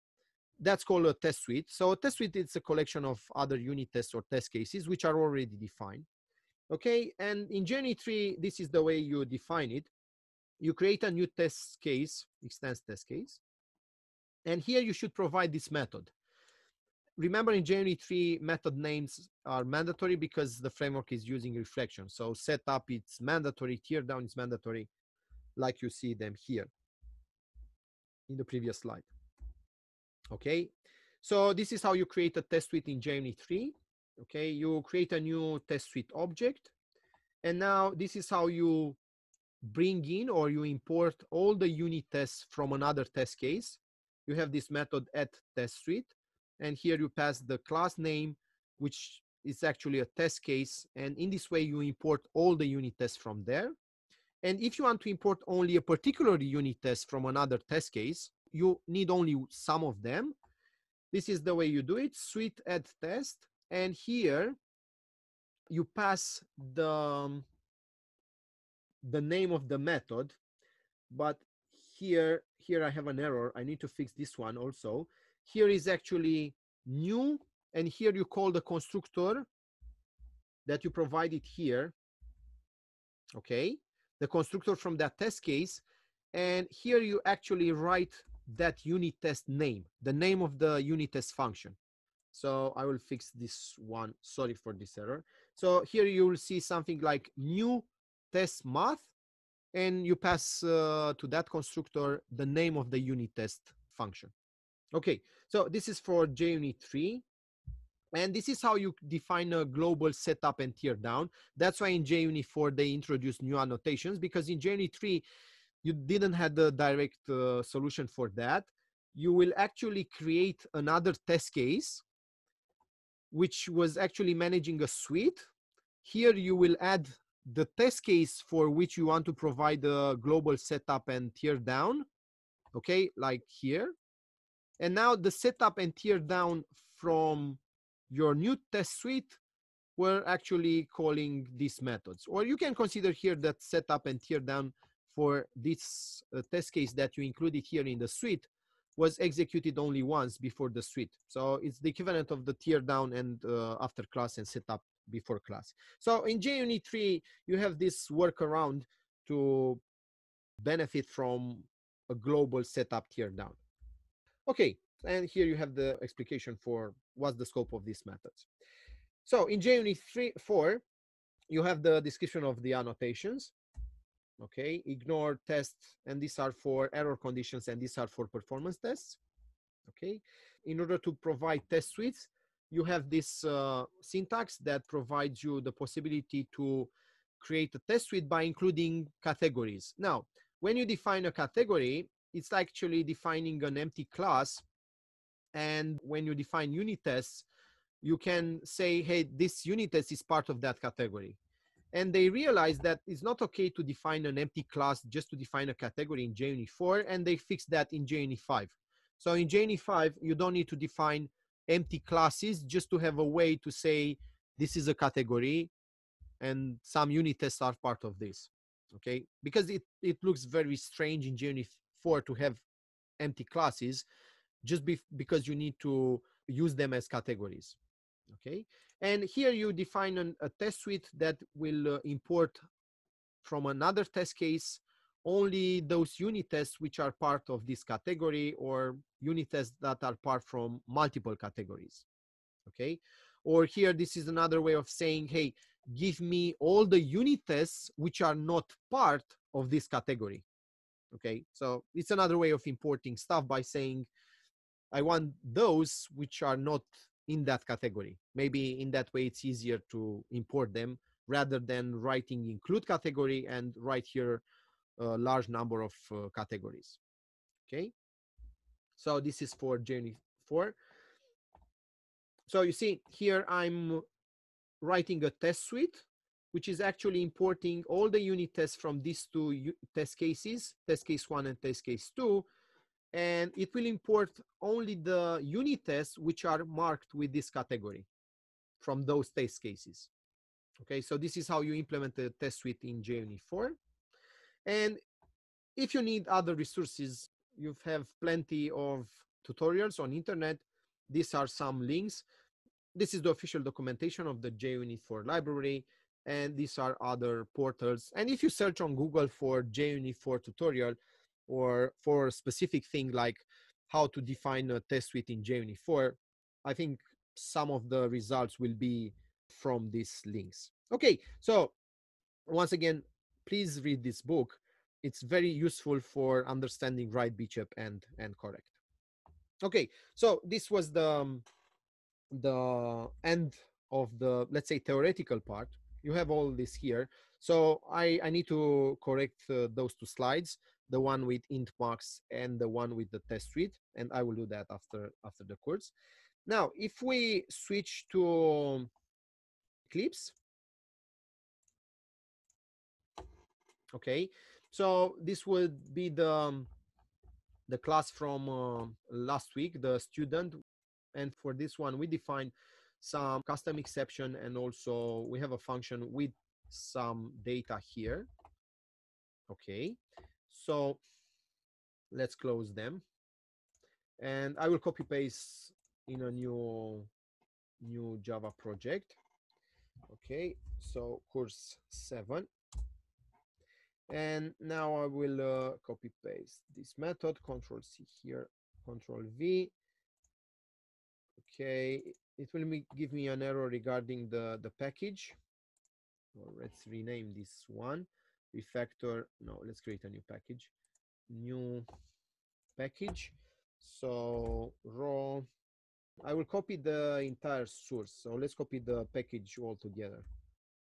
That's called a test suite. So a test suite is a collection of other unit tests or test cases which are already defined. Okay, and in JUnit 3, this is the way you define it. You create a new test case, extends test case, and here you should provide this method. Remember, in JUnit 3, method names are mandatory because the framework is using reflection. So setup, it's mandatory, teardown is mandatory, like you see them here in the previous slide. Okay, so this is how you create a test suite in JUnit 3. Okay, you create a new test suite object. And now this is how you bring in or you import all the unit tests from another test case. You have this method add test suite. And here you pass the class name, which is actually a test case. And in this way, you import all the unit tests from there. And if you want to import only a particular unit test from another test case, you need only some of them. This is the way you do it, suite add test. And here you pass the name of the method, but here I have an error. I need to fix this one also. Here is actually new, and here you call the constructor that you provided here, okay, the constructor from that test case, and here you actually write that unit test name, the name of the unit test function. So I will fix this one, sorry for this error. So here you will see something like new test math, and you pass to that constructor the name of the unit test function. Okay, so this is for JUnit 3. And this is how you define a global setup and teardown. That's why in JUnit 4 they introduced new annotations, because in JUnit 3 you didn't have the direct solution for that. You will actually create another test case, which was actually managing a suite. Here you will add the test case for which you want to provide a global setup and teardown, okay, like here. And now the setup and teardown from your new test suite, we're actually calling these methods. Or you can consider here that setup and teardown for this test case that you included here in the suite was executed only once before the suite. So it's the equivalent of the teardown and after class and setup before class. So in JUnit 3, you have this workaround to benefit from a global setup tier down. Okay, and here you have the explication for what's the scope of these methods. So in JUnit 4, you have the description of the annotations. Okay, ignore tests, and these are for error conditions, and these are for performance tests. Okay, in order to provide test suites, you have this syntax that provides you the possibility to create a test suite by including categories. Now, when you define a category, it's actually defining an empty class. And when you define unit tests, you can say, hey, this unit test is part of that category. And they realize that it's not okay to define an empty class just to define a category in JUnit 4, and they fixed that in JUnit 5. So in JUnit 5, you don't need to define empty classes just to have a way to say this is a category and some unit tests are part of this. Okay, because it looks very strange in JUnit 4 to have empty classes just because you need to use them as categories. Okay, and here you define a test suite that will import from another test case only those unit tests which are part of this category, or unit tests that are part from multiple categories. Okay, or here this is another way of saying, hey, give me all the unit tests which are not part of this category. Okay, so it's another way of importing stuff by saying I want those which are not in that category. Maybe in that way it's easier to import them rather than writing include category and write here a large number of categories. Okay, so this is for JUnit 4. So you see here I'm writing a test suite which is actually importing all the unit tests from these two test cases, test case 1 and test case 2, and it will import only the unit tests which are marked with this category from those test cases. Okay, so this is how you implement the test suite in JUnit 4. And if you need other resources, you have plenty of tutorials on internet. These are some links. This is the official documentation of the JUnit 4 library, and these are other portals. And if you search on Google for JUnit 4 tutorial, or for a specific thing like how to define a test suite in JUnit 4, I think some of the results will be from these links. Okay, so once again, please read this book. It's very useful for understanding Right-BICEP and correct. Okay, so this was the end of the, let's say, theoretical part. You have all this here. So I need to correct those two slides, the one with int marks and the one with the test suite, and I will do that after the course. Now, if we switch to Eclipse, okay, so this would be the class from last week, the student, and for this one we define some custom exception, and also we have a function with some data here. Okay, so let's close them, and I will copy paste in a new Java project. Okay, so course 7, and now I will copy paste this method, Control C here, Control V. Okay, it will give me an error regarding the package. Well, let's rename this one refactor. No, let's create a new package, new package. So raw, I will copy the entire source. So let's copy the package all together,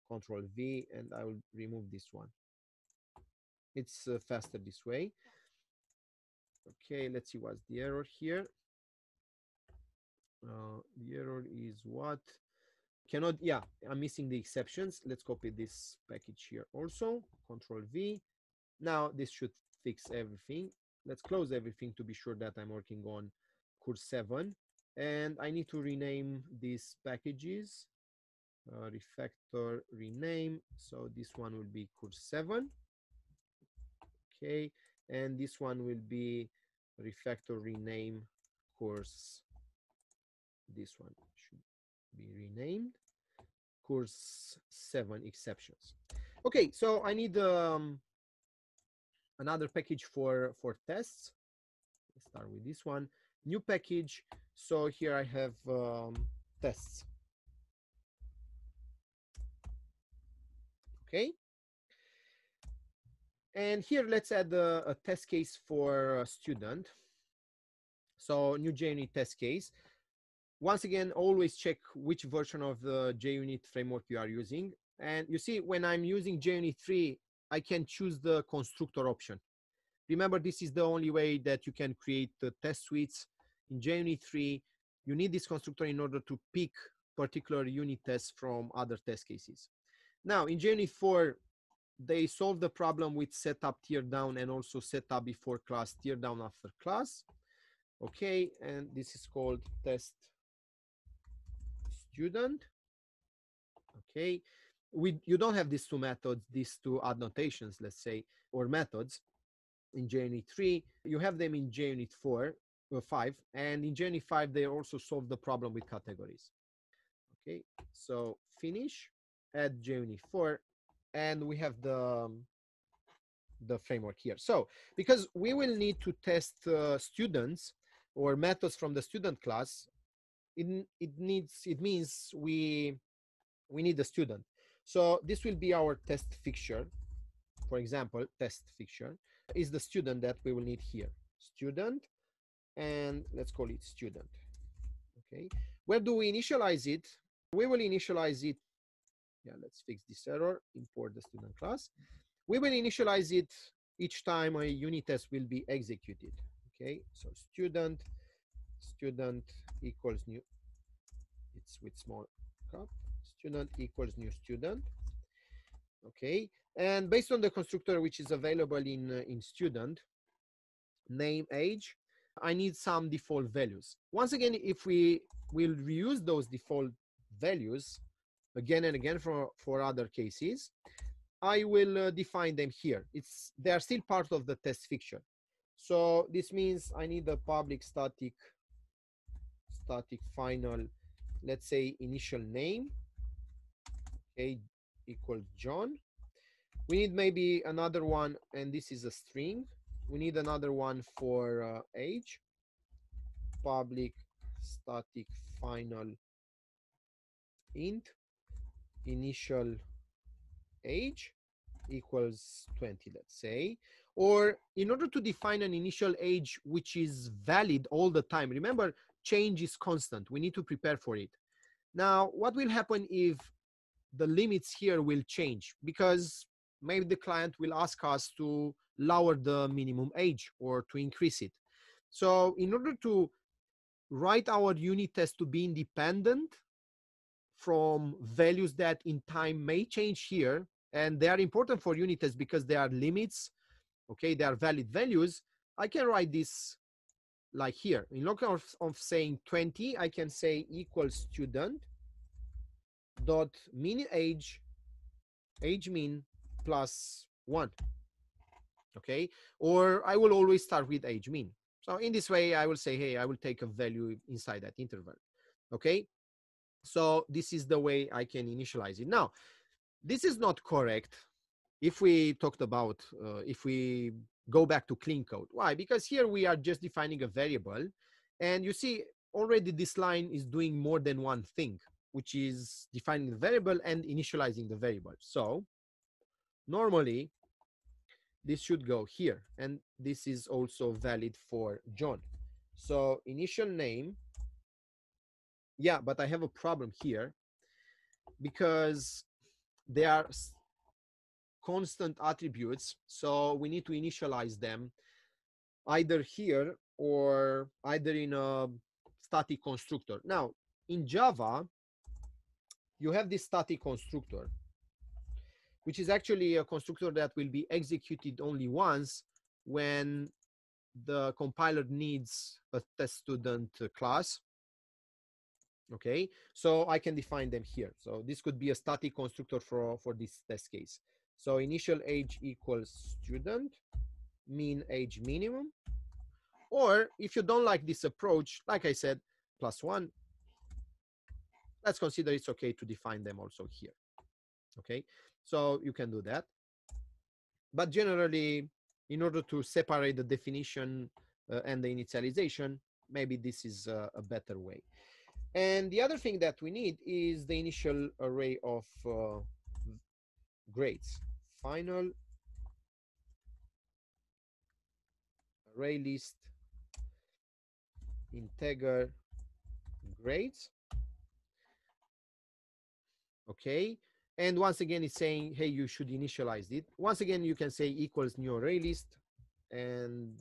Control V, and I will remove this one. It's faster this way. Okay, let's see what's the error here. The error is what? Cannot, yeah, I'm missing the exceptions. Let's copy this package here also, Control V. Now this should fix everything. Let's close everything to be sure that I'm working on course 7. And I need to rename these packages, refactor rename. So this one will be course 7. Okay, and this one will be refactor rename course. This one should be renamed course 7 exceptions. Okay, so I need another package for tests. Let's start with this one. New package. So here I have tests. Okay. And here let's add a test case for a student. So new JUnit test case. Once again, always check which version of the JUnit framework you are using. And you see, when I'm using JUnit 3, I can choose the constructor option. Remember, this is the only way that you can create the test suites. In JUnit 3, you need this constructor in order to pick particular unit tests from other test cases. Now, in JUnit 4, they solve the problem with setup tear down and also setup before class, tear down after class. Okay, and this is called test student. Okay, you don't have these two methods, these two annotations, let's say, or methods in JUnit 3. You have them in JUnit 4 or 5, and in JUnit 5 they also solve the problem with categories. Okay, so finish, add JUnit 4, and we have the framework here. So because we will need to test students or methods from the student class, it means we need a student. So this will be our test fixture. For example, test fixture is the student that we will need here. Student, and let's call it student. Okay, where do we initialize it? We will initialize it. Yeah, let's fix this error. Import the student class. We will initialize it each time a unit test will be executed. Okay, so student equals new. It's with small cap. Student equals new student. Okay, and based on the constructor which is available in student, name, age, I need some default values. Once again, if we will reuse those default values again and again for other cases, I will define them here. They are still part of the test fixture. So this means I need a public static final, let's say initial name, okay, equals John. We need maybe another one, and this is a string. We need another one for age, public static final int initial age equals 20, let's say. Or in order to define an initial age which is valid all the time, remember, change is constant. We need to prepare for it. Now, what will happen if the limits here will change? Because maybe the client will ask us to lower the minimum age or to increase it. So in order to write our unit test to be independent from values that in time may change here, and they are important for unit tests because they are limits, okay, they are valid values, I can write this like here. In local of saying 20, I can say equals student dot mean age mean plus 1. Okay, or I will always start with age mean. So in this way, I will say, hey, I will take a value inside that interval. Okay, so this is the way I can initialize it. Now, this is not correct if we talked about, if we go back to clean code. Why? Because here we are just defining a variable, and you see already this line is doing more than one thing, which is defining the variable and initializing the variable. So normally this should go here, and this is also valid for John. So initial name, yeah, but I have a problem here because they are constant attributes, so we need to initialize them either here or either in a static constructor. Now, in Java, you have this static constructor, which is actually a constructor that will be executed only once when the compiler needs a test student class. Okay, so I can define them here. So this could be a static constructor for this test case. So initial age equals student, mean age minimum. Or if you don't like this approach, like I said, plus 1, let's consider it's okay to define them also here. Okay, so you can do that. But generally, in order to separate the definition and the initialization, maybe this is a better way. And the other thing that we need is the initial array of grades. Final array list integer grades. Okay. And once again, it's saying, hey, you should initialize it. Once again, you can say equals new array list. And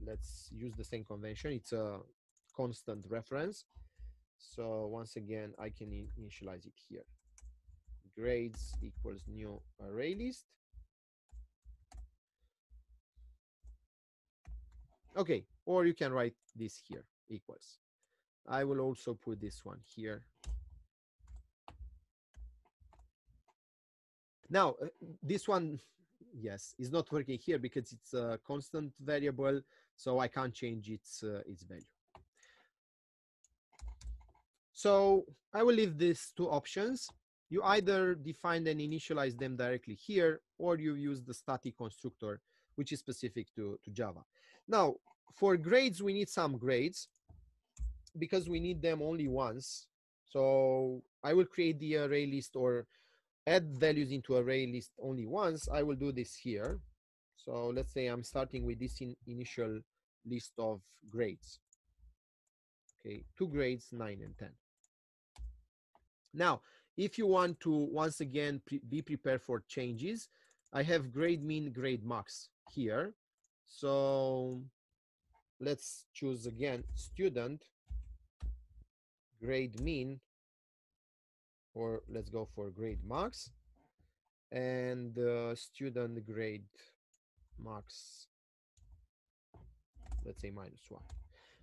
let's use the same convention. It's a constant reference. So once again, I can initialize it here. Grades equals new array list. Okay, or you can write this here, equals. I will also put this one here. Now, this one, yes, is not working here because it's a constant variable, so I can't change its value. So I will leave these two options. You either define and initialize them directly here, or you use the static constructor, which is specific to Java. Now, for grades, we need some grades because we need them only once. So I will create the array list or add values into array list only once. I will do this here. So let's say I'm starting with this initial list of grades. Okay, 2 grades, 9 and 10. Now, if you want to, once again, be prepared for changes, I have grade min, grade max here. So let's choose again student grade min, or let's go for grade max, and student grade max, let's say -1.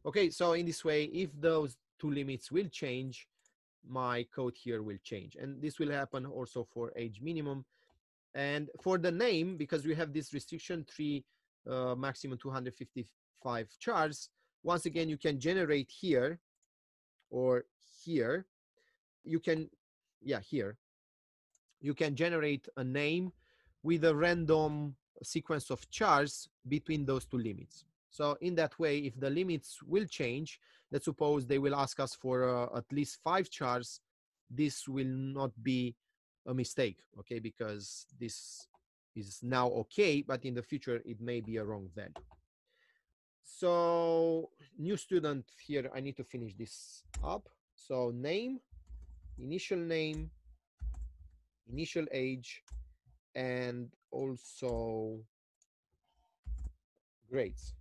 Okay, so in this way, if those two limits will change, my code here will change. And this will happen also for age minimum. And for the name, because we have this restriction 3 maximum 255 chars, once again, you can generate here or here. You can, yeah, here. You can generate a name with a random sequence of chars between those two limits. So in that way, if the limits will change, let's suppose they will ask us for at least 5 chars, this will not be a mistake, okay? Because this is now okay, but in the future, it may be a wrong value. So new student here, I need to finish this up. So name, initial age, and also grades.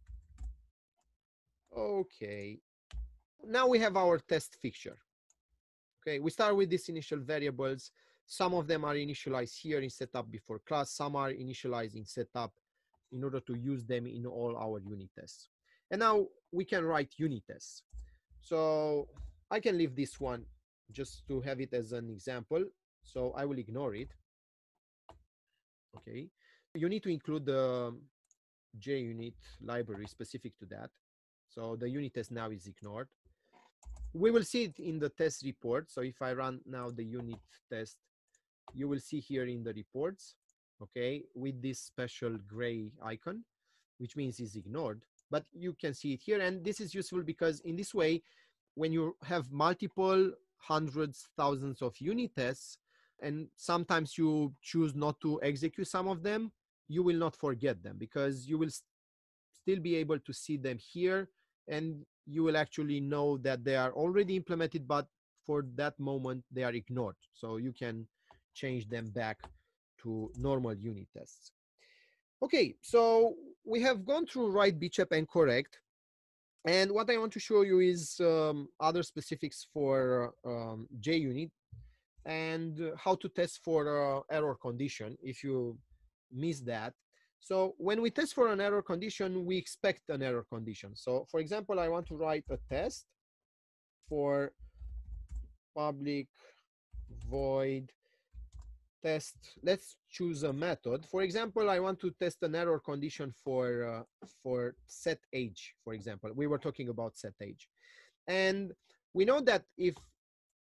Okay, now we have our test fixture. Okay, we start with these initial variables. Some of them are initialized here in setup before class. Some are initialized in setup in order to use them in all our unit tests. And now we can write unit tests. So I can leave this one just to have it as an example. So I will ignore it. Okay, you need to include the JUnit library specific to that. So the unit test now is ignored. We will see it in the test report. So if I run now the unit test, you will see here in the reports, okay, with this special gray icon, which means it's ignored. But you can see it here. And this is useful because in this way, when you have multiple hundreds, thousands of unit tests, and sometimes you choose not to execute some of them, you will not forget them because you will still be able to see them here, and you will actually know that they are already implemented, but for that moment they are ignored. So you can change them back to normal unit tests. Okay, so we have gone through Right-BICEP and correct. And what I want to show you is other specifics for JUnit and how to test for error condition if you miss that. So when we test for an error condition, we expect an error condition. So for example, I want to write a test for public void test. Let's choose a method. For example, I want to test an error condition for set age, for example. We were talking about set age. And we know that if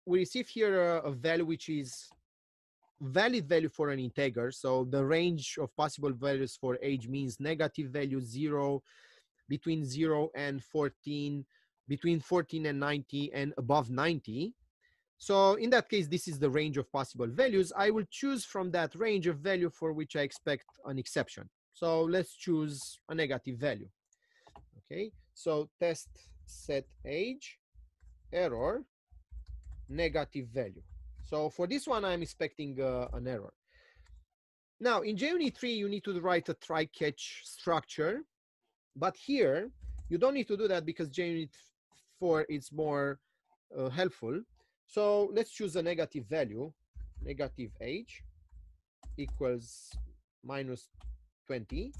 we receive here a value which is valid value for an integer. So the range of possible values for age means negative value 0, between 0 and 14, between 14 and 90, and above 90. So in that case, this is the range of possible values. I will choose from that range of value for which I expect an exception. So let's choose a negative value. Okay, so test set age, error, negative value. So for this one, I'm expecting an error. Now in JUnit 3, you need to write a try-catch structure, but here you don't need to do that because JUnit 4 is more helpful. So let's choose a negative value, negative age equals minus 20.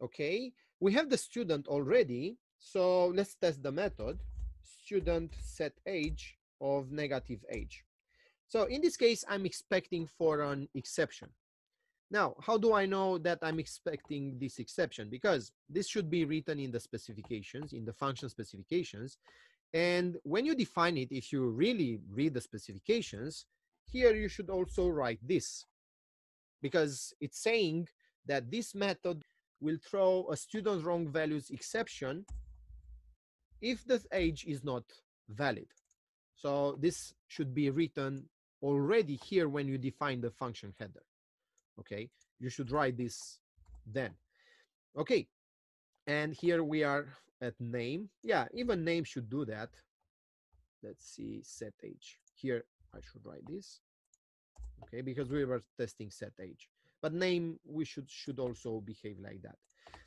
Okay, we have the student already, so let's test the method, student set age of negative age. So in this case, I'm expecting for an exception. Now, how do I know that I'm expecting this exception? Because this should be written in the specifications, in the function specifications. And when you define it, if you really read the specifications, here you should also write this, because it's saying that this method will throw a student wrong values exception if the age is not valid. So this should be written already here when you define the function header. Okay, you should write this then. Okay, and here we are at name. Yeah, even name should do that. Let's see, set age. Here I should write this. Okay, because we were testing set age. But name, we should also behave like that.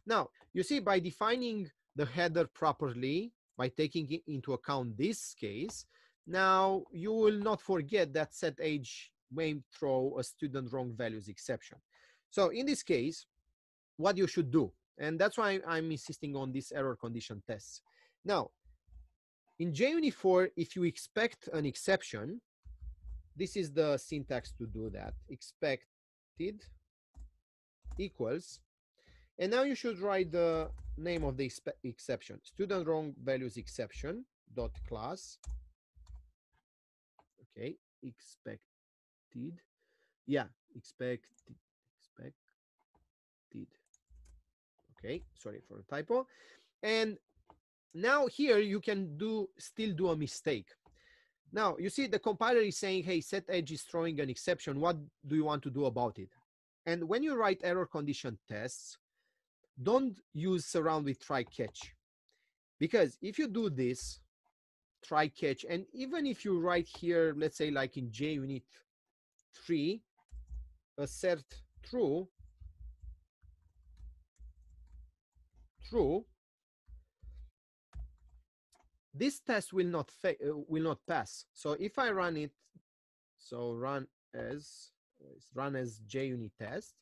Now, you see, by defining the header properly, by taking into account this case, now you will not forget that set age may throw a student wrong values exception. So in this case, what you should do, and that's why I'm insisting on this error condition tests. Now, in JUnit 4, if you expect an exception, this is the syntax to do that. Expected equals, and now you should write the name of the exception, student wrong values exception dot class. Okay, expected. Yeah, expected. Okay, sorry for the typo. And now here you can still do a mistake. Now you see the compiler is saying, hey, set age is throwing an exception. What do you want to do about it? And when you write error condition tests, don't use surround with try catch, because if you do this try catch, and even if you write here, let's say like in JUnit 3, assert true, this test will not pass. So if I run it, so run as JUnit test.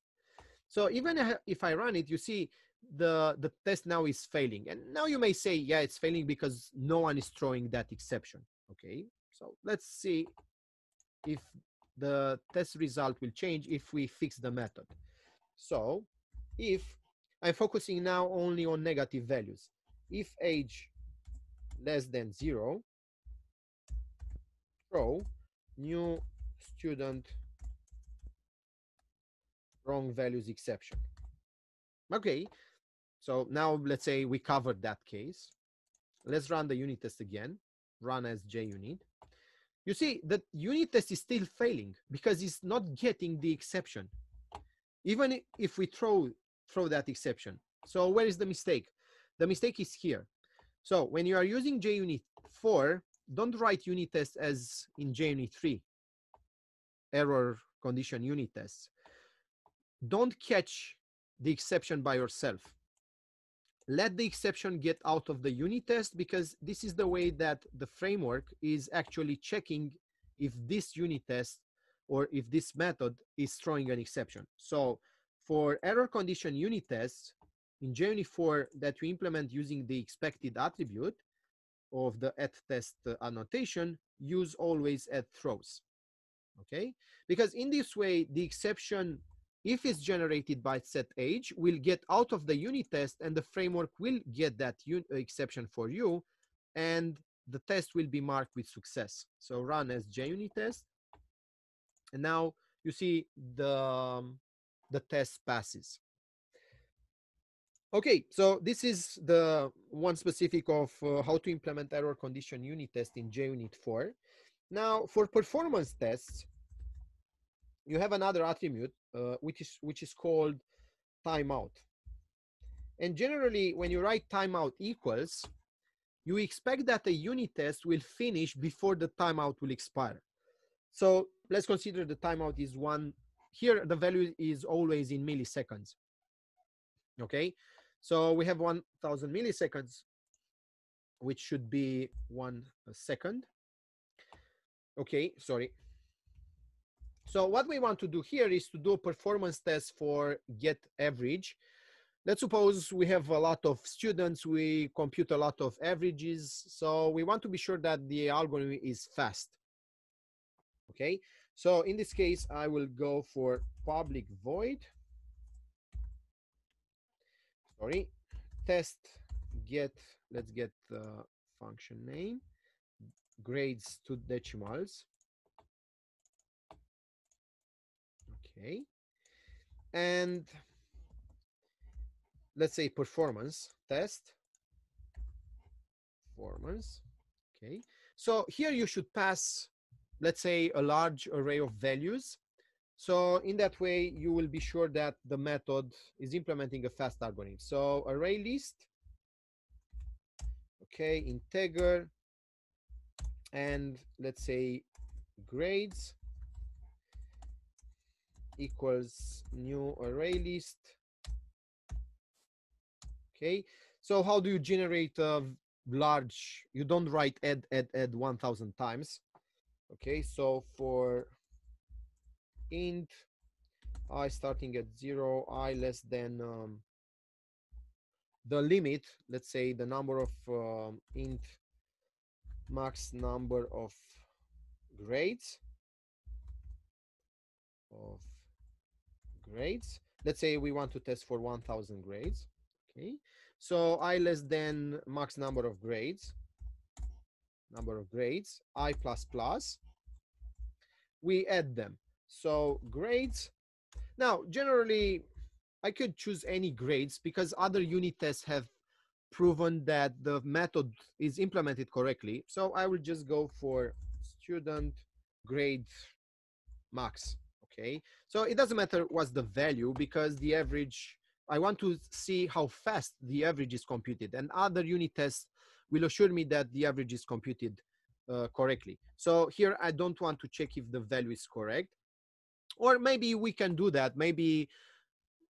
So even if I run it, you see the test now is failing. And now you may say, yeah, it's failing because no one is throwing that exception. Okay, so let's see if the test result will change if we fix the method. So if I'm focusing now only on negative values, if age less than 0, throw new student wrong values exception. Okay, so now let's say we covered that case. Let's run the unit test again, run as JUnit. You see that unit test is still failing because it's not getting the exception, even if we throw that exception. So where is the mistake? The mistake is here. So when you are using JUnit 4, don't write unit test as in JUnit 3, error condition unit tests. Don't catch the exception by yourself. Let the exception get out of the unit test, because this is the way that the framework is actually checking if this unit test or if this method is throwing an exception. So for error condition unit tests in JUnit 4 that you implement using the expected attribute of the @test annotation, use always @throws. Okay, because in this way the exception, if it's generated by set age, will get out of the unit test, and the framework will get that exception for you, and the test will be marked with success. So run as JUnit test, and now you see the test passes. Okay, so this is the one specific of how to implement error condition unit test in JUnit 4. Now, for performance tests, you have another attribute which is called timeout. And generally, when you write timeout equals, you expect that a unit test will finish before the timeout will expire. So let's consider the timeout is 1. Here, the value is always in milliseconds. Okay, so we have 1000 milliseconds, which should be 1 second. Okay, sorry. So what we want to do here is to do a performance test for get average. Let's suppose we have a lot of students, we compute a lot of averages. So we want to be sure that the algorithm is fast. Okay, so in this case, I will go for public void. Sorry, test get, let's get the function name, grades to decimals. Okay, and let's say performance test, performance. Okay, so here you should pass, let's say, a large array of values. So in that way, you will be sure that the method is implementing a fast algorithm. So array list, okay, integer, and let's say grades equals new array list. Okay, so how do you generate a large? You don't write add 1000 times. Okay, so for int I starting at 0, I less than the limit, let's say the number of int max number of grades let's say we want to test for 1000 grades. Okay, so I less than max number of grades I plus plus, we add them. So grades. Now generally I could choose any grades because other unit tests have proven that the method is implemented correctly. So I will just go for student grade max. Okay, so it doesn't matter what's the value because the average, I want to see how fast the average is computed, and other unit tests will assure me that the average is computed correctly. So here I don't want to check if the value is correct, or maybe we can do that. Maybe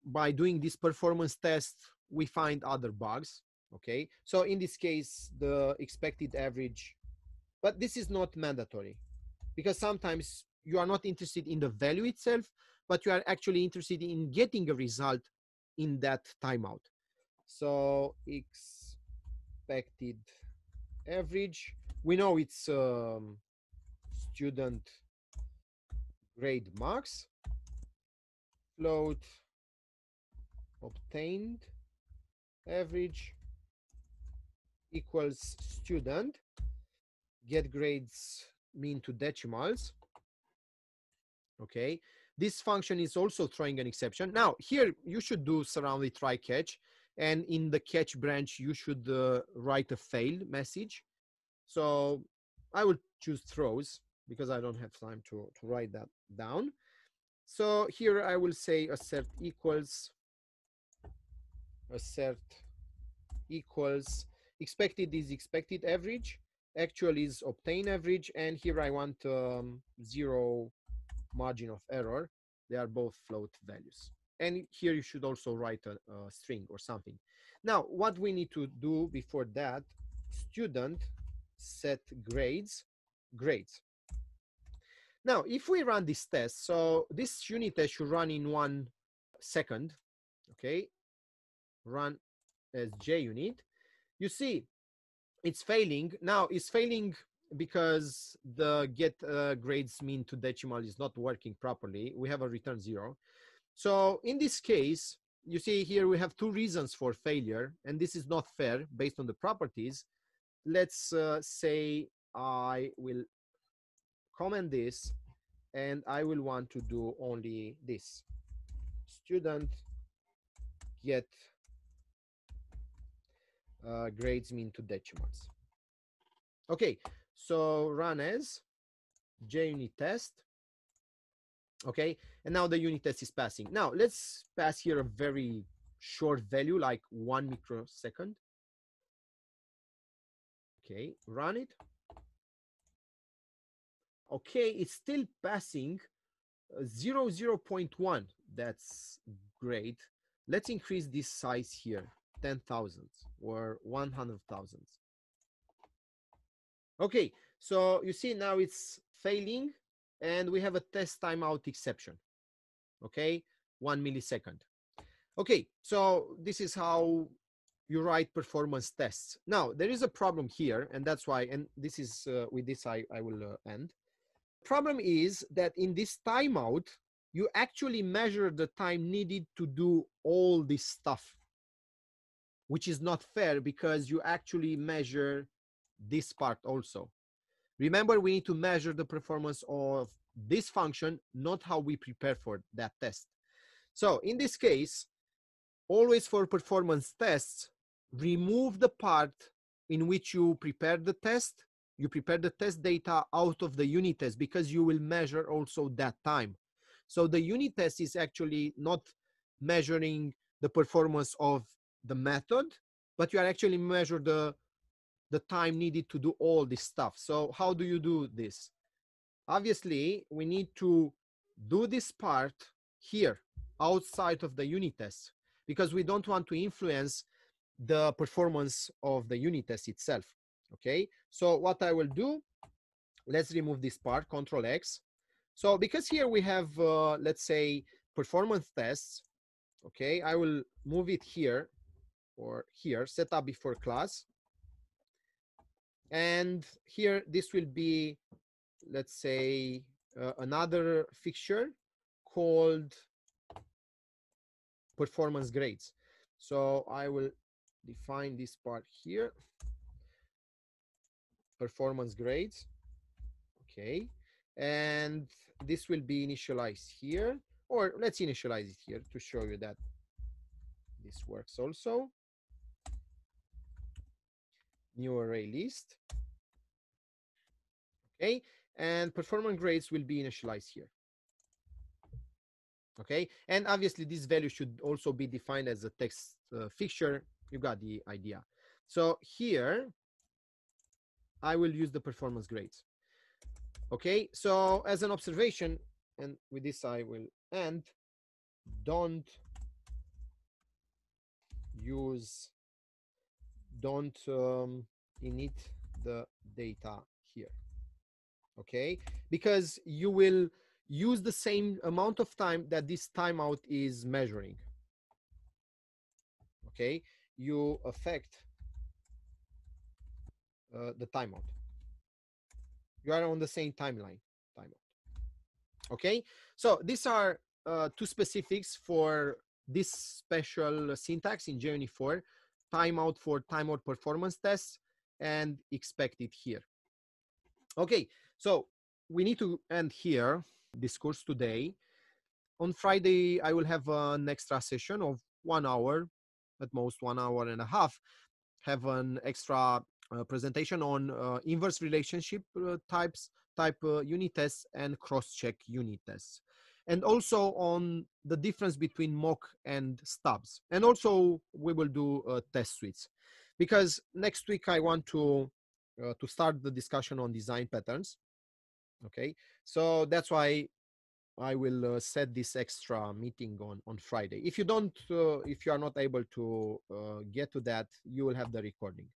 by doing this performance test, we find other bugs. Okay, so in this case, the expected average, but this is not mandatory because sometimes you are not interested in the value itself, but you are actually interested in getting a result in that timeout. So expected average, we know it's student grade max, float obtained average equals student get grades mean to decimals. Okay, this function is also throwing an exception. Now here you should do surrounded try catch, and in the catch branch you should write a fail message. So I will choose throws because I don't have time to write that down. So here I will say assert equals expected is expected average, actual is obtain average, and here I want 0 margin of error. They are both float values, and here you should also write a string or something. Now what we need to do before that, student set grades. Now if we run this test, so this unit test should run in 1 second. Okay, run as JUnit. You see it's failing. Now it's failing because the get grades mean to decimal is not working properly. We have a return 0. So in this case, you see here we have 2 reasons for failure, and this is not fair based on the properties. Let's say I will comment this and I will want to do only this. Student get grades mean to decimals. Okay, so run as JUnit test. Okay, and now the unit test is passing. Now let's pass here a very short value, like 1 microsecond. Okay, run it. Okay, it's still passing 0.1. That's great. Let's increase this size here, 10,000 or 100,000. Okay, so you see now it's failing and we have a test timeout exception. Okay, 1 millisecond. Okay, so this is how you write performance tests. Now there is a problem here, and that's why, and this is with this I will end. Problem is that in this timeout, you actually measure the time needed to do all this stuff, which is not fair because you actually measure this part also. Remember, we need to measure the performance of this function, not how we prepare for that test. So in this case, always for performance tests, remove the part in which you prepare the test. You prepare the test data out of the unit test because you will measure also that time. So the unit test is actually not measuring the performance of the method, but you are actually measure the time needed to do all this stuff. So how do you do this? Obviously, we need to do this part here outside of the unit test because we don't want to influence the performance of the unit test itself. Okay, so what I will do, let's remove this part, Control X. So because here we have, let's say, performance tests, okay, I will move it here or here, set up before class. And here, this will be, let's say, another fixture called performance grades. So I will define this part here, performance grades. Okay, and this will be initialized here, or let's initialize it here to show you that this works also. New array list. Okay, and performance grades will be initialized here. Okay, and obviously this value should also be defined as a text fixture. You got the idea. So here I will use the performance grades. Okay, so as an observation, and with this I will end, don't init the data here. Okay, because you will use the same amount of time that this timeout is measuring. Okay, you affect the timeout. You are on the same timeout. Okay, so these are two specifics for this special syntax in JUnit 4, timeout for timeout performance tests, and expected here. Okay, so we need to end here this course today. On Friday, I will have an extra session of 1 hour, at most 1 hour and a half, have an extra presentation on inverse relationship type unit tests and cross-check unit tests, and also on the difference between mock and stubs. And also we will do test suites, because next week I want to start the discussion on design patterns. Okay, so that's why I will set this extra meeting on Friday. If you don't, if you are not able to get to that, you will have the recording.